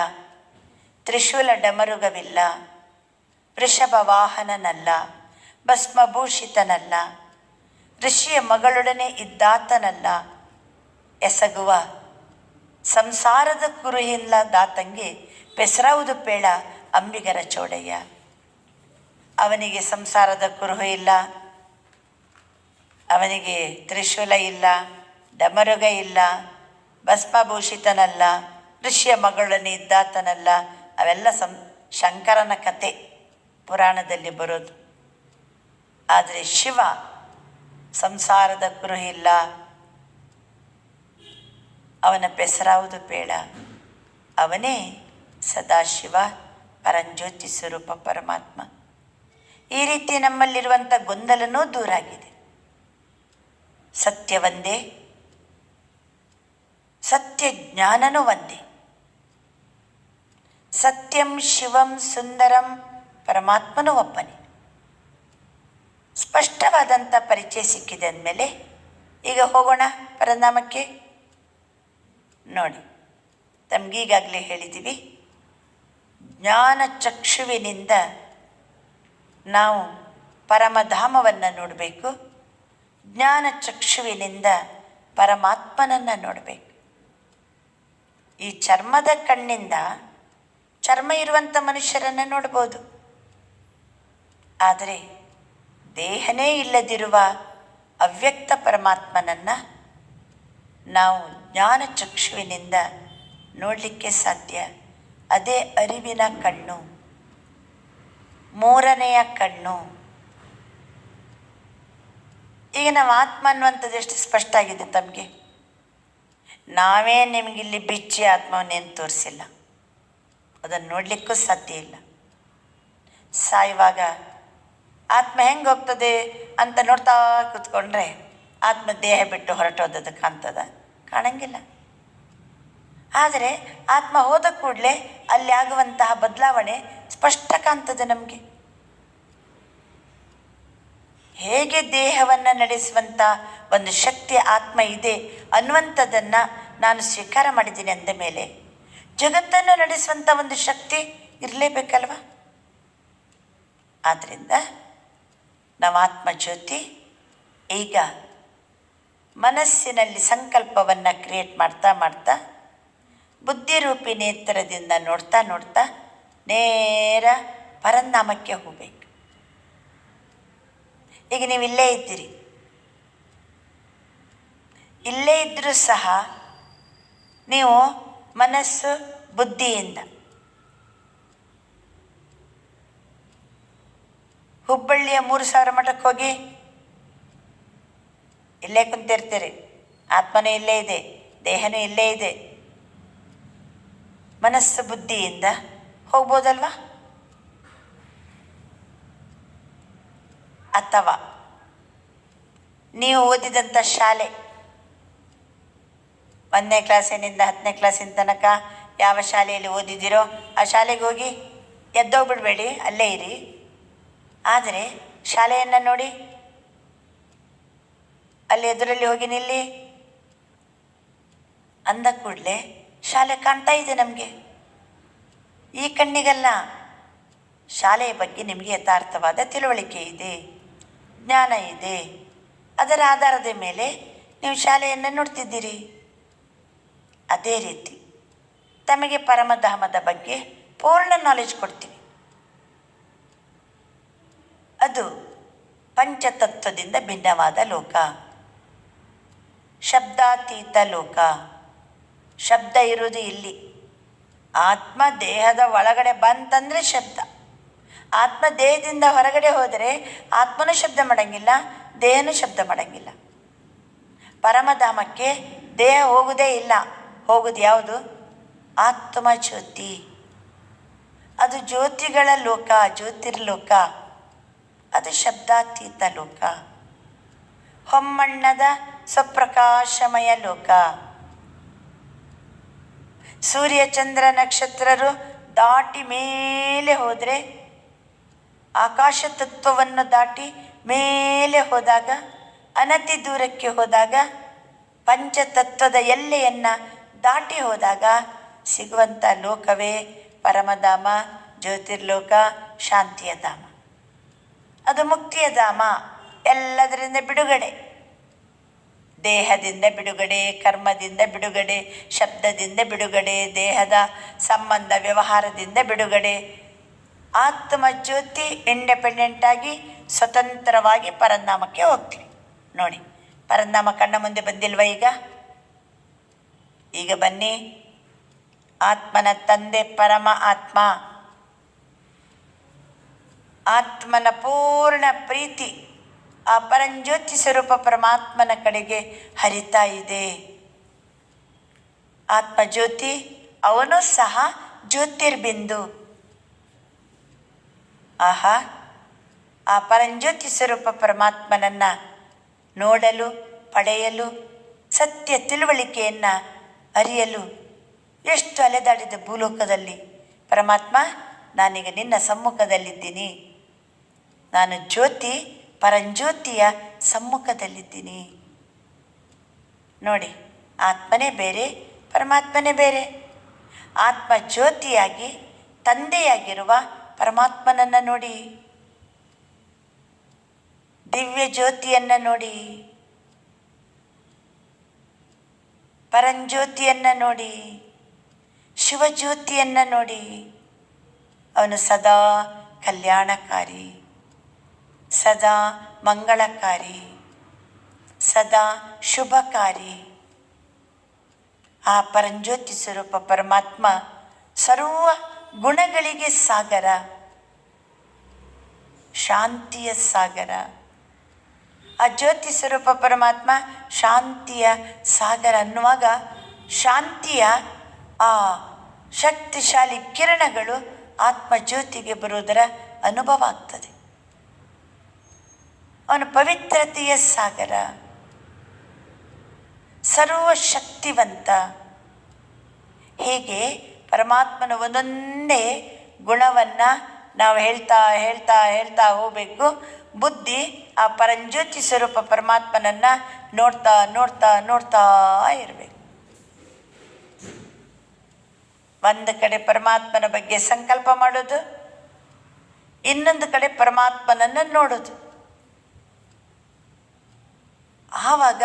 ತ್ರಿಶೂಲ ಡಮರುಗವಿಲ್ಲ, ವೃಷಭ ವಾಹನನಲ್ಲ, ಭಸ್ಮಭೂಷಿತನಲ್ಲ, ಋಷಿಯ ಮಗಳೊಡನೆ ಇದ್ದಾತನಲ್ಲ, ಎಸಗುವ ಸಂಸಾರದ ಕುರುಹಿಲ್ಲ ದಾತಂಗೆ ಪೆಸರಾವುದು ಪೇಳ ಅಂಬಿಗರ ಚೌಡಯ್ಯ. ಅವನಿಗೆ ಸಂಸಾರದ ಕುರುಹು ಇಲ್ಲ, ಅವನಿಗೆ ತ್ರಿಶೂಲ ಇಲ್ಲ, ಡಮರುಗ ಇಲ್ಲ, ಭಸ್ಮಭೂಷಿತನಲ್ಲ, ಋಷಿಯ ಮಗಳೊಡನೆ ಇದ್ದಾತನಲ್ಲ. ಅವೆಲ್ಲ ಶಂಕರನ ಕತೆ ಪುರಾಣದಲ್ಲಿ ಬರೋದು. ಆದರೆ ಶಿವ ಸಂಸಾರದ ಕುರುಹಿಲ್ಲ, ಅವನ ಪೆಸರಾವುದು ಬೇಡ. ಅವನೇ ಸದಾಶಿವ, ಪರಂಜ್ಯೋತಿ ಸ್ವರೂಪ ಪರಮಾತ್ಮ. ಈ ರೀತಿ ನಮ್ಮಲ್ಲಿರುವಂಥ ಗೊಂದಲನೂ ದೂರ ಆಗಿದೆ. ಸತ್ಯ ಒಂದೇ, ಸತ್ಯ ಜ್ಞಾನನೂ ಒಂದೇ. ಸತ್ಯಂ ಶಿವಂ ಸುಂದರಂ, ಪರಮಾತ್ಮನೂ ಒಬ್ಬನೇ. ಸ್ಪಷ್ಟವಾದಂಥ ಪರಿಚಯ ಸಿಕ್ಕಿದೆ ಅಂದಮೇಲೆ ಈಗ ಹೋಗೋಣ ಪರನಾಮಕ್ಕೆ. ನೋಡಿ, ತಮಗೀಗಾಗಲೇ ಹೇಳಿದ್ದೀವಿ, ಜ್ಞಾನ ಚಕ್ಷುವಿನಿಂದ ನಾವು ಪರಮಧಾಮವನ್ನು ನೋಡಬೇಕು, ಜ್ಞಾನ ಚಕ್ಷುವಿನಿಂದ ಪರಮಾತ್ಮನನ್ನು ನೋಡಬೇಕು. ಈ ಚರ್ಮದ ಕಣ್ಣಿಂದ ಚರ್ಮ ಇರುವಂಥ ಮನುಷ್ಯರನ್ನು ನೋಡ್ಬೋದು, ಆದರೆ ದೇಹನೇ ಇಲ್ಲದಿರುವ ಅವ್ಯಕ್ತ ಪರಮಾತ್ಮನನ್ನು ನಾವು ಜ್ಞಾನ ಚಕ್ಷುವಿನಿಂದ ನೋಡಲಿಕ್ಕೆ ಸಾಧ್ಯ. ಅದೇ ಅರಿವಿನ ಕಣ್ಣು, ಮೂರನೆಯ ಕಣ್ಣು. ಈಗ ನಾವು ಆತ್ಮ ಅನ್ನುವಂಥದ್ದು ಎಷ್ಟು ಸ್ಪಷ್ಟ ಆಗಿದೆ ತಮಗೆ. ನಾವೇ ನಿಮಗಿಲ್ಲಿ ಬಿಚ್ಚಿ ಆತ್ಮವನ್ನೇನು ತೋರಿಸಿಲ್ಲ, ಅದನ್ನು ನೋಡಲಿಕ್ಕೂ ಸಾಧ್ಯ ಇಲ್ಲ. ಸಾಯುವಾಗ ಆತ್ಮ ಹೆಂಗೆ ಹೋಗ್ತದೆ ಅಂತ ನೋಡ್ತಾ ಕೂತ್ಕೊಂಡ್ರೆ ಆತ್ಮ ದೇಹ ಬಿಟ್ಟು ಹೊರಟೋದದ್ದು ಕಾಣ್ತದ? ಕಾಣಂಗಿಲ್ಲ. ಆದರೆ ಆತ್ಮ ಹೋದ ಕೂಡಲೇ ಅಲ್ಲಿ ಆಗುವಂತಹ ಬದಲಾವಣೆ ಸ್ಪಷ್ಟ ಕಾಣ್ತದೆ ನಮಗೆ. ಹೇಗೆ ದೇಹವನ್ನು ನಡೆಸುವಂಥ ಒಂದು ಶಕ್ತಿ ಆತ್ಮ ಇದೆ ಅನ್ನುವಂಥದ್ದನ್ನು ನಾನು ಸ್ವೀಕಾರ ಮಾಡಿದ್ದೀನಿ ಅಂದ ಮೇಲೆ ಜಗತ್ತನ್ನು ನಡೆಸುವಂಥ ಒಂದು ಶಕ್ತಿ ಇರಲೇಬೇಕಲ್ವ? ಆದ್ದರಿಂದ ನಾವು ಆತ್ಮಜ್ಯೋತಿ ಈಗ ಮನಸ್ಸಿನಲ್ಲಿ ಸಂಕಲ್ಪವನ್ನು ಕ್ರಿಯೇಟ್ ಮಾಡ್ತಾ ಮಾಡ್ತಾ ಬುದ್ಧಿರೂಪಿ ನೇತ್ರದಿಂದ ನೋಡ್ತಾ ನೋಡ್ತಾ ನೇರ ಪರಂಧಾಮಕ್ಕೆ ಹೋಗಬೇಕು. ಈಗ ನೀವು ಇಲ್ಲೇ ಇದ್ದೀರಿ, ಇಲ್ಲೇ ಇದ್ದರೂ ಸಹ ನೀವು ಮನಸ್ಸು ಬುದ್ಧಿಯಿಂದ ಹುಬ್ಬಳ್ಳಿಯ 3000 ಮಠಕ್ಕೆ ಹೋಗಿ ಇಲ್ಲೇ ಕುಂತಿರ್ತೀರಿ. ಆತ್ಮನೂ ಇಲ್ಲೇ ಇದೆ, ದೇಹನೂ ಇಲ್ಲೇ ಇದೆ. ಮನಸ್ಸು ಬುದ್ಧಿಯಿಂದ ಹೋಗ್ಬೋದಲ್ವಾ? ಅಥವಾ ನೀವು ಓದಿದಂಥ ಶಾಲೆ 1ನೇ ಕ್ಲಾಸಿನಿಂದ 10ನೇ ಕ್ಲಾಸಿನ ತನಕ ಯಾವ ಶಾಲೆಯಲ್ಲಿ ಓದಿದ್ದೀರೋ ಆ ಶಾಲೆಗೆ ಹೋಗಿ ಎದ್ದೋಗ್ಬಿಡ್ಬೇಡಿ, ಅಲ್ಲೇ ಇರಿ. ಆದರೆ ಶಾಲೆಯನ್ನು ನೋಡಿ, ಅಲ್ಲಿ ಎದುರಲ್ಲಿ ಹೋಗಿ ನಿಲ್ಲಿ ಅಂದ ಕೂಡಲೇ ಶಾಲೆ ಕಾಣ್ತಾ ಇದೆ ನಮಗೆ. ಈ ಕಣ್ಣಿಗಲ್ಲ, ಶಾಲೆಯ ಬಗ್ಗೆ ನಿಮಗೆ ಯಥಾರ್ಥವಾದ ತಿಳುವಳಿಕೆ ಇದೆ, ಜ್ಞಾನ ಇದೆ. ಅದರ ಆಧಾರದ ಮೇಲೆ ನೀವು ಶಾಲೆಯನ್ನು ನೋಡ್ತಿದ್ದೀರಿ. ಅದೇ ರೀತಿ ತಮಗೆ ಪರಮಧಾಮದ ಬಗ್ಗೆ ಪೂರ್ಣ ನಾಲೆಜ್ ಕೊಡ್ತೀವಿ. ಅದು ಪಂಚತತ್ವದಿಂದ ಭಿನ್ನವಾದ ಲೋಕ, ಶಬ್ದಾತೀತ ಲೋಕ. ಶಬ್ದ ಇರುವುದು ಇಲ್ಲಿ. ಆತ್ಮ ದೇಹದ ಒಳಗಡೆ ಬಂತಂದರೆ ಶಬ್ದ. ಆತ್ಮ ದೇಹದಿಂದ ಹೊರಗಡೆ ಹೋದರೆ ಆತ್ಮನೂ ಶಬ್ದ ಮಾಡಂಗಿಲ್ಲ, ದೇಹನೂ ಶಬ್ದ ಮಾಡಂಗಿಲ್ಲ. ಪರಮಧಾಮಕ್ಕೆ ದೇಹ ಹೋಗುವುದೇ ಇಲ್ಲ. ಹೋಗುವುದು ಯಾವುದು? ಆತ್ಮ ಜ್ಯೋತಿ. ಅದು ಜ್ಯೋತಿಗಳ ಲೋಕ, ಜ್ಯೋತಿರ್ಲೋಕ. ಅದು ಶಬ್ದಾತೀತ ಲೋಕ, ಹೊಮ್ಮಣ್ಣದ ಸ್ವಪ್ರಕಾಶಮಯ ಲೋಕ. ಸೂರ್ಯ ಚಂದ್ರ ನಕ್ಷತ್ರರು ದಾಟಿ ಮೇಲೆ ಹೋದರೆ, ಆಕಾಶ ತತ್ವವನ್ನು ದಾಟಿ ಮೇಲೆ ಹೋದಾಗ, ಅನತಿ ದೂರಕ್ಕೆ ಹೋದಾಗ, ಪಂಚತತ್ವದ ಎಲ್ಲೆಯನ್ನು ದಾಟಿ ಹೋದಾಗ ಸಿಗುವಂಥ ಲೋಕವೇ ಪರಮಧಾಮ, ಜ್ಯೋತಿರ್ಲೋಕ, ಶಾಂತಿಯ ಧಾಮ. ಅದು ಮುಕ್ತಿಯ ಧಾಮ. ಎಲ್ಲದರಿಂದ ಬಿಡುಗಡೆ, ದೇಹದಿಂದ ಬಿಡುಗಡೆ, ಕರ್ಮದಿಂದ ಬಿಡುಗಡೆ, ಶಬ್ದದಿಂದ ಬಿಡುಗಡೆ, ದೇಹದ ಸಂಬಂಧ ವ್ಯವಹಾರದಿಂದ ಬಿಡುಗಡೆ. ಆತ್ಮ ಜ್ಯೋತಿ ಇಂಡಿಪೆಂಡೆಂಟಾಗಿ ಸ್ವತಂತ್ರವಾಗಿ ಪರಂಧಾಮಕ್ಕೆ ಹೋಗ್ತೀವಿ. ನೋಡಿ, ಪರಂಧಾಮ ಕಣ್ಣ ಮುಂದೆ ಬಂದಿಲ್ವ? ಈಗ ಬನ್ನಿ. ಆತ್ಮನ ತಂದೆ ಪರಮ ಆತ್ಮ. ಆತ್ಮನ ಪೂರ್ಣ ಪ್ರೀತಿ ಆ ಪರಂಜ್ಯೋತಿ ಸ್ವರೂಪ ಪರಮಾತ್ಮನ ಕಡೆಗೆ ಹರಿತಾ ಇದೆ. ಆತ್ಮಜ್ಯೋತಿ, ಅವನು ಸಹ ಜ್ಯೋತಿರ್ಬಿಂದು. ಆಹಾ, ಆ ಪರಂಜ್ಯೋತಿ ಸ್ವರೂಪ ಪರಮಾತ್ಮನನ್ನು ನೋಡಲು, ಪಡೆಯಲು, ಸತ್ಯ ತಿಳುವಳಿಕೆಯನ್ನು ಅರಿಯಲು ಎಷ್ಟು ಅಲೆದಾಡಿದ ಭೂಲೋಕದಲ್ಲಿ. ಪರಮಾತ್ಮ, ನಾನೀಗ ನಿನ್ನ ಸಮ್ಮುಖದಲ್ಲಿದ್ದೀನಿ. ನಾನು ಜ್ಯೋತಿ, ಪರಂಜ್ಯೋತಿಯ ಸಮ್ಮುಖದಲ್ಲಿದ್ದೀನಿ. ನೋಡಿ, ಆತ್ಮನೇ ಬೇರೆ, ಪರಮಾತ್ಮನೇ ಬೇರೆ. ಆತ್ಮ ಜ್ಯೋತಿಯಾಗಿ ತಂದೆಯಾಗಿರುವ ಪರಮಾತ್ಮನನ್ನು ನೋಡಿ, ದಿವ್ಯ ಜ್ಯೋತಿಯನ್ನು ನೋಡಿ, ಪರಂಜ್ಯೋತಿಯನ್ನು ನೋಡಿ, ಶಿವಜ್ಯೋತಿಯನ್ನು ನೋಡಿ. ಅವನು ಸದಾ ಕಲ್ಯಾಣಕಾರಿ, ಸದಾ ಮಂಗಳಕಾರಿ, ಸದಾ ಶುಭಕಾರಿ. ಆ ಪರಂಜ್ಯೋತಿ ಸ್ವರೂಪ ಪರಮಾತ್ಮ ಸರ್ವ ಗುಣಗಳಿಗೆ ಸಾಗರ, ಶಾಂತಿಯ ಸಾಗರ. ಆ ಜ್ಯೋತಿ ಸ್ವರೂಪ ಪರಮಾತ್ಮ ಶಾಂತಿಯ ಸಾಗರ ಅನ್ನುವಾಗ ಶಾಂತಿಯ ಆ ಶಕ್ತಿಶಾಲಿ ಕಿರಣಗಳು ಆತ್ಮಜ್ಯೋತಿಗೆ ಬರುವುದರ ಅನುಭವ ಆಗ್ತದೆ. ಅವನು ಪವಿತ್ರತೆಯ ಸಾಗರ, ಸರ್ವಶಕ್ತಿವಂತ. ಹೀಗೆ ಪರಮಾತ್ಮನ ಒಂದೊಂದೇ ಗುಣವನ್ನು ನಾವು ಹೇಳ್ತಾ ಹೇಳ್ತಾ ಹೇಳ್ತಾ ಹೋಗಬೇಕು. ಬುದ್ಧಿ ಆ ಪರಂಜ್ಯೋತಿ ಸ್ವರೂಪ ಪರಮಾತ್ಮನನ್ನು ನೋಡ್ತಾ ನೋಡ್ತಾ ನೋಡ್ತಾ ಇರಬೇಕು. ಒಂದು ಕಡೆ ಪರಮಾತ್ಮನ ಬಗ್ಗೆ ಸಂಕಲ್ಪ ಮಾಡೋದು, ಇನ್ನೊಂದು ಕಡೆ ಪರಮಾತ್ಮನನ್ನು ನೋಡೋದು. ಆವಾಗ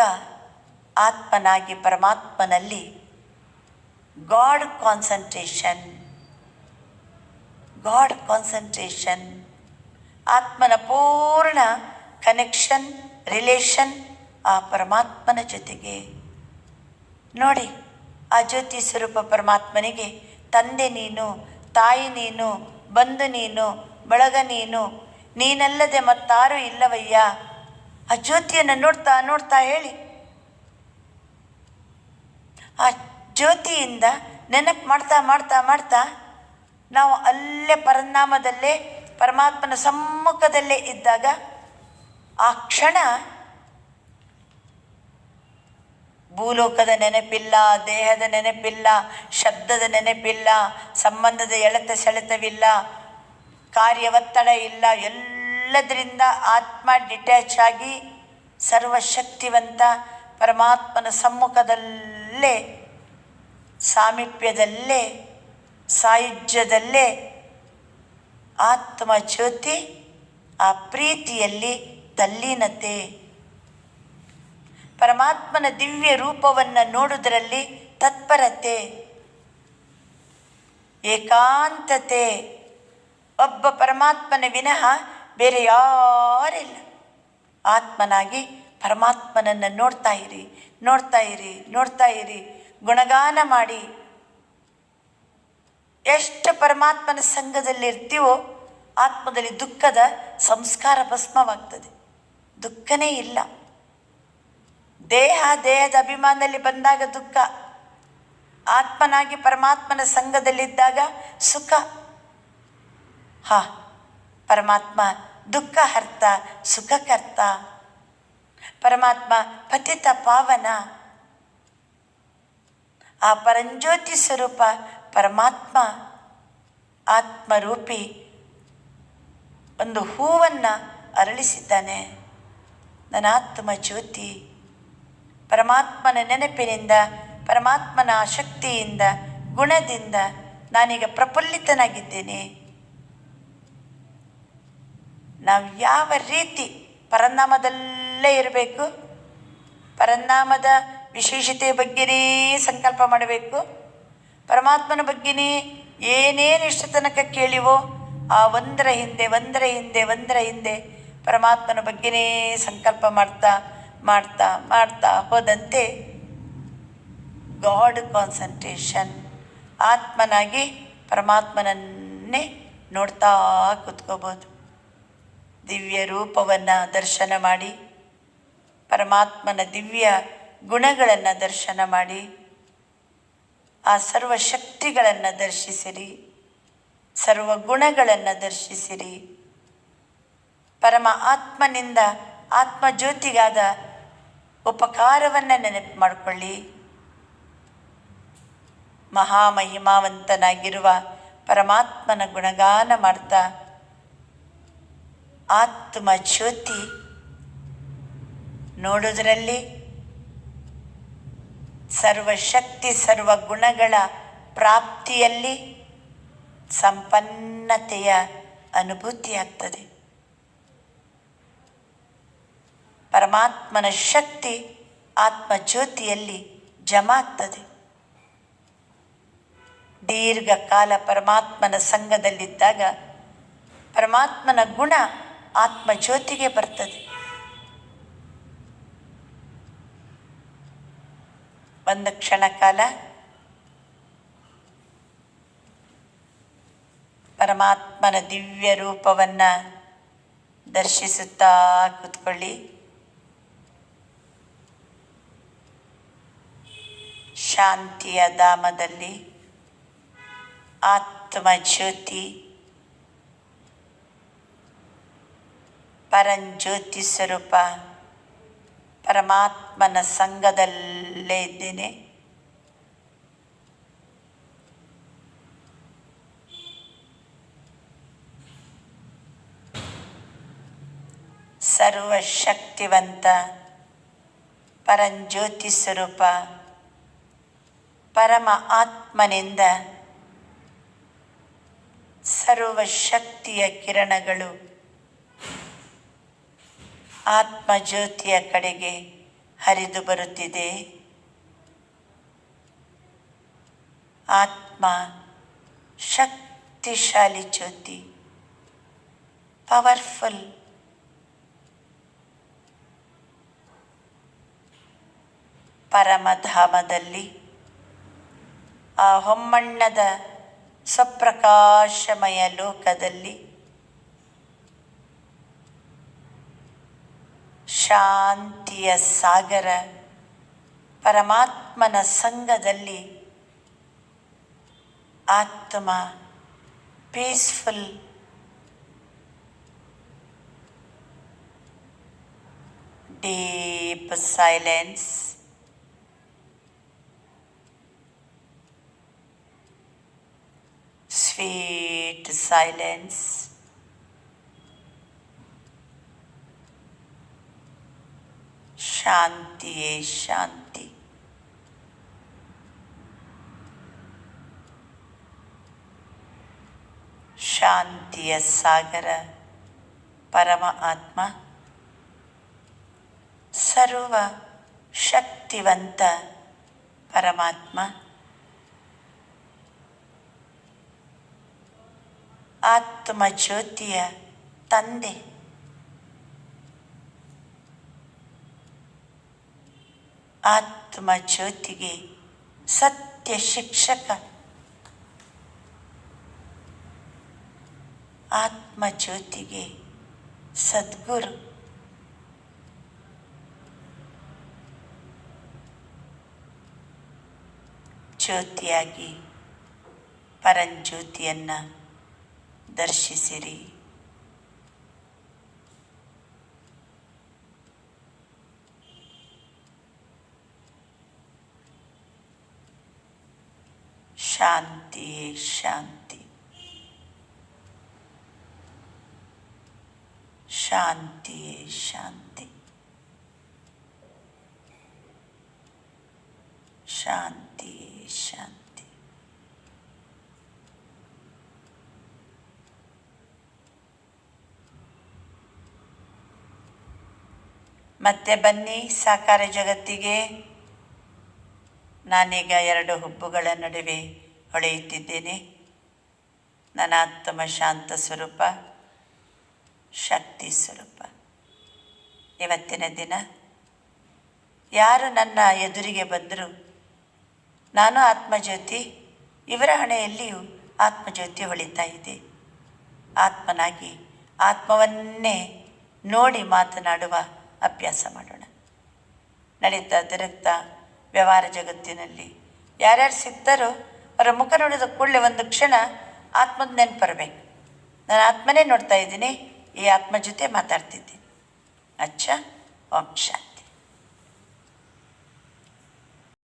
ಆತ್ಮನಾಗಿ ಪರಮಾತ್ಮನಲ್ಲಿ ಗಾಡ್ ಕಾನ್ಸಂಟ್ರೇಷನ್, ಆತ್ಮನ ಪೂರ್ಣ ಕನೆಕ್ಷನ್, ರಿಲೇಷನ್ ಆ ಪರಮಾತ್ಮನ ಜೊತೆಗೆ. ನೋಡಿ, ಆ ಜ್ಯೋತಿ ಸ್ವರೂಪ ಪರಮಾತ್ಮನಿಗೆ ತಂದೆ ನೀನು, ತಾಯಿ ನೀನು, ಬಂಧು ನೀನು, ಬಳಗ ನೀನು, ನೀನಲ್ಲದೆ ಮತ್ತಾರೂ ಇಲ್ಲವಯ್ಯ. ಆ ಜ್ಯೋತಿಯನ್ನು ನೋಡ್ತಾ ನೋಡ್ತಾ ಹೇಳಿ, ಆ ಜ್ಯೋತಿಯಿಂದ ನೆನಪು ಮಾಡ್ತಾ ಮಾಡ್ತಾ ಮಾಡ್ತಾ ನಾವು ಅಲ್ಲೇ ಪರನಾಮದಲ್ಲೇ ಪರಮಾತ್ಮನ ಸಮ್ಮುಖದಲ್ಲೇ ಇದ್ದಾಗ ಆ ಕ್ಷಣ ಭೂಲೋಕದ ನೆನಪಿಲ್ಲ, ದೇಹದ ನೆನಪಿಲ್ಲ, ಶಬ್ದದ ನೆನಪಿಲ್ಲ, ಸಂಬಂಧದ ಎಳೆತ ಸೆಳೆತವಿಲ್ಲ, ಕಾರ್ಯ ಒತ್ತಡ ಇಲ್ಲ. ಎಲ್ಲದರಿಂದ ಆತ್ಮ ಡಿಟ್ಯಾಚ್ ಆಗಿ ಸರ್ವಶಕ್ತಿವಂತ ಪರಮಾತ್ಮನ ಸಮ್ಮುಖದಲ್ಲೇ, ಸಾಮೀಪ್ಯದಲ್ಲೇ, ಸಾಯುಜ್ಯದಲ್ಲೇ ಆತ್ಮ ಜ್ಯೋತಿ ಆ ಪ್ರೀತಿಯಲ್ಲಿ ತಲ್ಲೀನತೆ. ಪರಮಾತ್ಮನ ದಿವ್ಯ ರೂಪವನ್ನು ನೋಡುವುದರಲ್ಲಿ ತತ್ಪರತೆ, ಏಕಾಂತತೆ. ಒಬ್ಬ ಪರಮಾತ್ಮನ ವಿನಃ ಬೇರೆ ಯಾರಿಲ್ಲ. ಆತ್ಮನಾಗಿ ಪರಮಾತ್ಮನನ್ನು ನೋಡ್ತಾ ಇರಿ, ನೋಡ್ತಾ ಇರಿ, ನೋಡ್ತಾ ಇರಿ, ಗುಣಗಾನ ಮಾಡಿ. ಎಷ್ಟು ಪರಮಾತ್ಮನ ಸಂಘದಲ್ಲಿ ಇರ್ತೀವೋ ಆತ್ಮದಲ್ಲಿ ದುಃಖದ ಸಂಸ್ಕಾರ ಭಸ್ಮವಾಗ್ತದೆ. ದುಃಖನೇ ಇಲ್ಲ. ದೇಹದ ಅಭಿಮಾನದಲ್ಲಿ ಬಂದಾಗ ದುಃಖ, ಆತ್ಮನಾಗಿ ಪರಮಾತ್ಮನ ಸಂಘದಲ್ಲಿದ್ದಾಗ ಸುಖ. ಪರಮಾತ್ಮ ದುಃಖ ಹರ್ತ, ಸುಖಕರ್ತ. ಪರಮಾತ್ಮ ಪತಿತ ಪಾವನ. ಆ ಪರಂಜ್ಯೋತಿ ಸ್ವರೂಪ ಪರಮಾತ್ಮ ಆತ್ಮರೂಪಿ ಒಂದು ಹೂವನ್ನು ಅರಳಿಸಿದ್ದಾನೆ. ನನ್ನ ಆತ್ಮ ಜ್ಯೋತಿ ಪರಮಾತ್ಮನ ನೆನಪಿನಿಂದ, ಪರಮಾತ್ಮನ ಶಕ್ತಿಯಿಂದ, ಗುಣದಿಂದ ನಾನೀಗ ಪ್ರಫುಲ್ಲಿತನಾಗಿದ್ದೇನೆ. ನಾವು ಯಾವ ರೀತಿ ಪರನಾಮದಲ್ಲೇ ಇರಬೇಕು, ಪರನಾಮದ ವಿಶೇಷತೆಯ ಬಗ್ಗೆನೇ ಸಂಕಲ್ಪ ಮಾಡಬೇಕು. ಪರಮಾತ್ಮನ ಬಗ್ಗೆನೇ ಏನೇನು ಇಷ್ಟು ತನಕ ಕೇಳಿವೋ ಆ ಒಂದರ ಹಿಂದೆ ಪರಮಾತ್ಮನ ಬಗ್ಗೆನೇ ಸಂಕಲ್ಪ ಮಾಡ್ತಾ ಮಾಡ್ತಾ ಮಾಡ್ತಾ ಹೋದಂತೆ ಗಾಡ್ ಕಾನ್ಸಂಟ್ರೇಷನ್, ಆತ್ಮನಾಗಿ ಪರಮಾತ್ಮನನ್ನೇ ನೋಡ್ತಾ ಕೂತ್ಕೋಬೋದು. ದಿವ್ಯ ರೂಪವನ್ನು ದರ್ಶನ ಮಾಡಿ, ಪರಮಾತ್ಮನ ದಿವ್ಯ ಗುಣಗಳನ್ನು ದರ್ಶನ ಮಾಡಿ, ಆ ಸರ್ವಶಕ್ತಿಗಳನ್ನು ದರ್ಶಿಸಿರಿ, ಸರ್ವಗುಣಗಳನ್ನು ದರ್ಶಿಸಿರಿ. ಪರಮ ಆತ್ಮನಿಂದ ಆತ್ಮಜ್ಯೋತಿಗಾದ ಉಪಕಾರವನ್ನು ನೆನಪು ಮಾಡಿಕೊಳ್ಳಿ. ಮಹಾಮಹಿಮಾವಂತನಾಗಿರುವ ಪರಮಾತ್ಮನ ಗುಣಗಾನ ಮಾಡ್ತಾ ಆತ್ಮ ಜ್ಯೋತಿ ನೋಡುವುದರಲ್ಲಿ ಸರ್ವಶಕ್ತಿ ಸರ್ವಗುಣಗಳ ಪ್ರಾಪ್ತಿಯಲ್ಲಿ ಸಂಪನ್ನತೆಯ ಅನುಭೂತಿಯಾಗ್ತದೆ. ಪರಮಾತ್ಮನ ಶಕ್ತಿ ಆತ್ಮಜ್ಯೋತಿಯಲ್ಲಿ ಜಮಾ ಆಗ್ತದೆ. ದೀರ್ಘಕಾಲ ಪರಮಾತ್ಮನ ಸಂಘದಲ್ಲಿದ್ದಾಗ ಪರಮಾತ್ಮನ ಗುಣ ಆತ್ಮಜ್ಯೋತಿಗೆ ಬರ್ತದೆ. ಒಂದು ಕ್ಷಣ ಕಾಲ ಪರಮಾತ್ಮನ ದಿವ್ಯ ರೂಪವನ್ನು ದರ್ಶಿಸುತ್ತಾ ಕೂತ್ಕೊಳ್ಳಿ. ಶಾಂತಿಯ ಧಾಮದಲ್ಲಿ ಆತ್ಮಜ್ಯೋತಿ ಪರಂಜ್ಯೋತಿ ಸ್ವರೂಪ ಪರಮಾತ್ಮನ ಸಂಗದಲ್ಲೇ ಇದ್ದೇನೆ. ಸರ್ವಶಕ್ತಿವಂತ ಪರಂಜ್ಯೋತಿ ಸ್ವರೂಪ ಪರಮ ಆತ್ಮನಿಂದ ಸರ್ವಶಕ್ತಿಯ ಕಿರಣಗಳು ಆತ್ಮಜ್ಯೋತಿಯ ಕಡೆಗೆ ಹರಿದು ಬರುತ್ತಿದೆ. ಆತ್ಮ ಶಕ್ತಿಶಾಲಿ ಜ್ಯೋತಿ, ಪವರ್ಫುಲ್. ಪರಮಧಾಮದಲ್ಲಿ ಆ ಹೊಮ್ಮಣ್ಣದ ಸ್ವಪ್ರಕಾಶಮಯ ಲೋಕದಲ್ಲಿ ಶಾಂತಿಯ ಸಾಗರ ಪರಮಾತ್ಮನ ಸಂಗದಲ್ಲಿ ಆತ್ಮ peaceful, deep silence. Sweet silence. ಶಾಂತಿಯೇ ಶಾಂತಿ. ಶಾಂತಿಯ ಸಾಗರ ಪರಮ ಆತ್ಮ ಸರ್ವ ಶಕ್ತಿವಂತ ಪರಮಾತ್ಮ ಆತ್ಮಜ್ಯೋತಿಯ ತಂದೆ. ಆತ್ಮಜ್ಯೋತಿಗೆ ಸತ್ಯ ಶಿಕ್ಷಕ. ಆತ್ಮಜ್ಯೋತಿಗೆ ಸದ್ಗುರು. ಜ್ಯೋತಿಯಾಗಿ ಪರಂಜ್ಯೋತಿಯನ್ನು ದರ್ಶಿಸಿರಿ. ಶಾಂತಿಯೇ ಶಾಂತಿ. ಶಾಂತಿಯೇ ಶಾಂತಿ. ಶಾಂತಿಯೇ ಶಾಂತಿ. ಮತ್ತೆ ಬನ್ನಿ ಸಾಕಾರ ಜಗತ್ತಿಗೆ. ನಾನೀಗ ಎರಡು ಹುಬ್ಬುಗಳ ನಡುವೆ ಹೊಳೆಯುತ್ತಿದ್ದೇನೆ. ನನ್ನ ಆತ್ಮ ಶಾಂತ ಸ್ವರೂಪ, ಶಕ್ತಿ ಸ್ವರೂಪ. ಇವತ್ತಿನ ದಿನ ಯಾರು ನನ್ನ ಎದುರಿಗೆ ಬಂದರೂ ನಾನು ಆತ್ಮಜ್ಯೋತಿ, ಇವರ ಹಣೆಯಲ್ಲಿಯೂ ಆತ್ಮಜ್ಯೋತಿ ಹೊಳಿತಾ ಇದೆ. ಆತ್ಮನಾಗಿ ಆತ್ಮವನ್ನೇ ನೋಡಿ ಮಾತನಾಡುವ ಅಭ್ಯಾಸ ಮಾಡೋಣ. ನಡೀತಾ ತಿರುಗ್ತಾ ವ್ಯವಹಾರ ಜಗತ್ತಿನಲ್ಲಿ ಯಾರ್ಯಾರು ಸಿಗ್ತಾರೋ ಅವರ ಮುಖ ನೋಡಿದ ಕೂಡಲೇ ಒಂದು ಕ್ಷಣ ಆತ್ಮದ ನೆನಪು ಬರಬೇಕು. ನಾನು ಆತ್ಮನೇ ನೋಡ್ತಾ ಇದ್ದೀನಿ, ಈ ಆತ್ಮ ಜೊತೆ ಮಾತಾಡ್ತಿದ್ದೀನಿ. ಅಚ್ಚ ಓಂ ಶಾಂತಿ.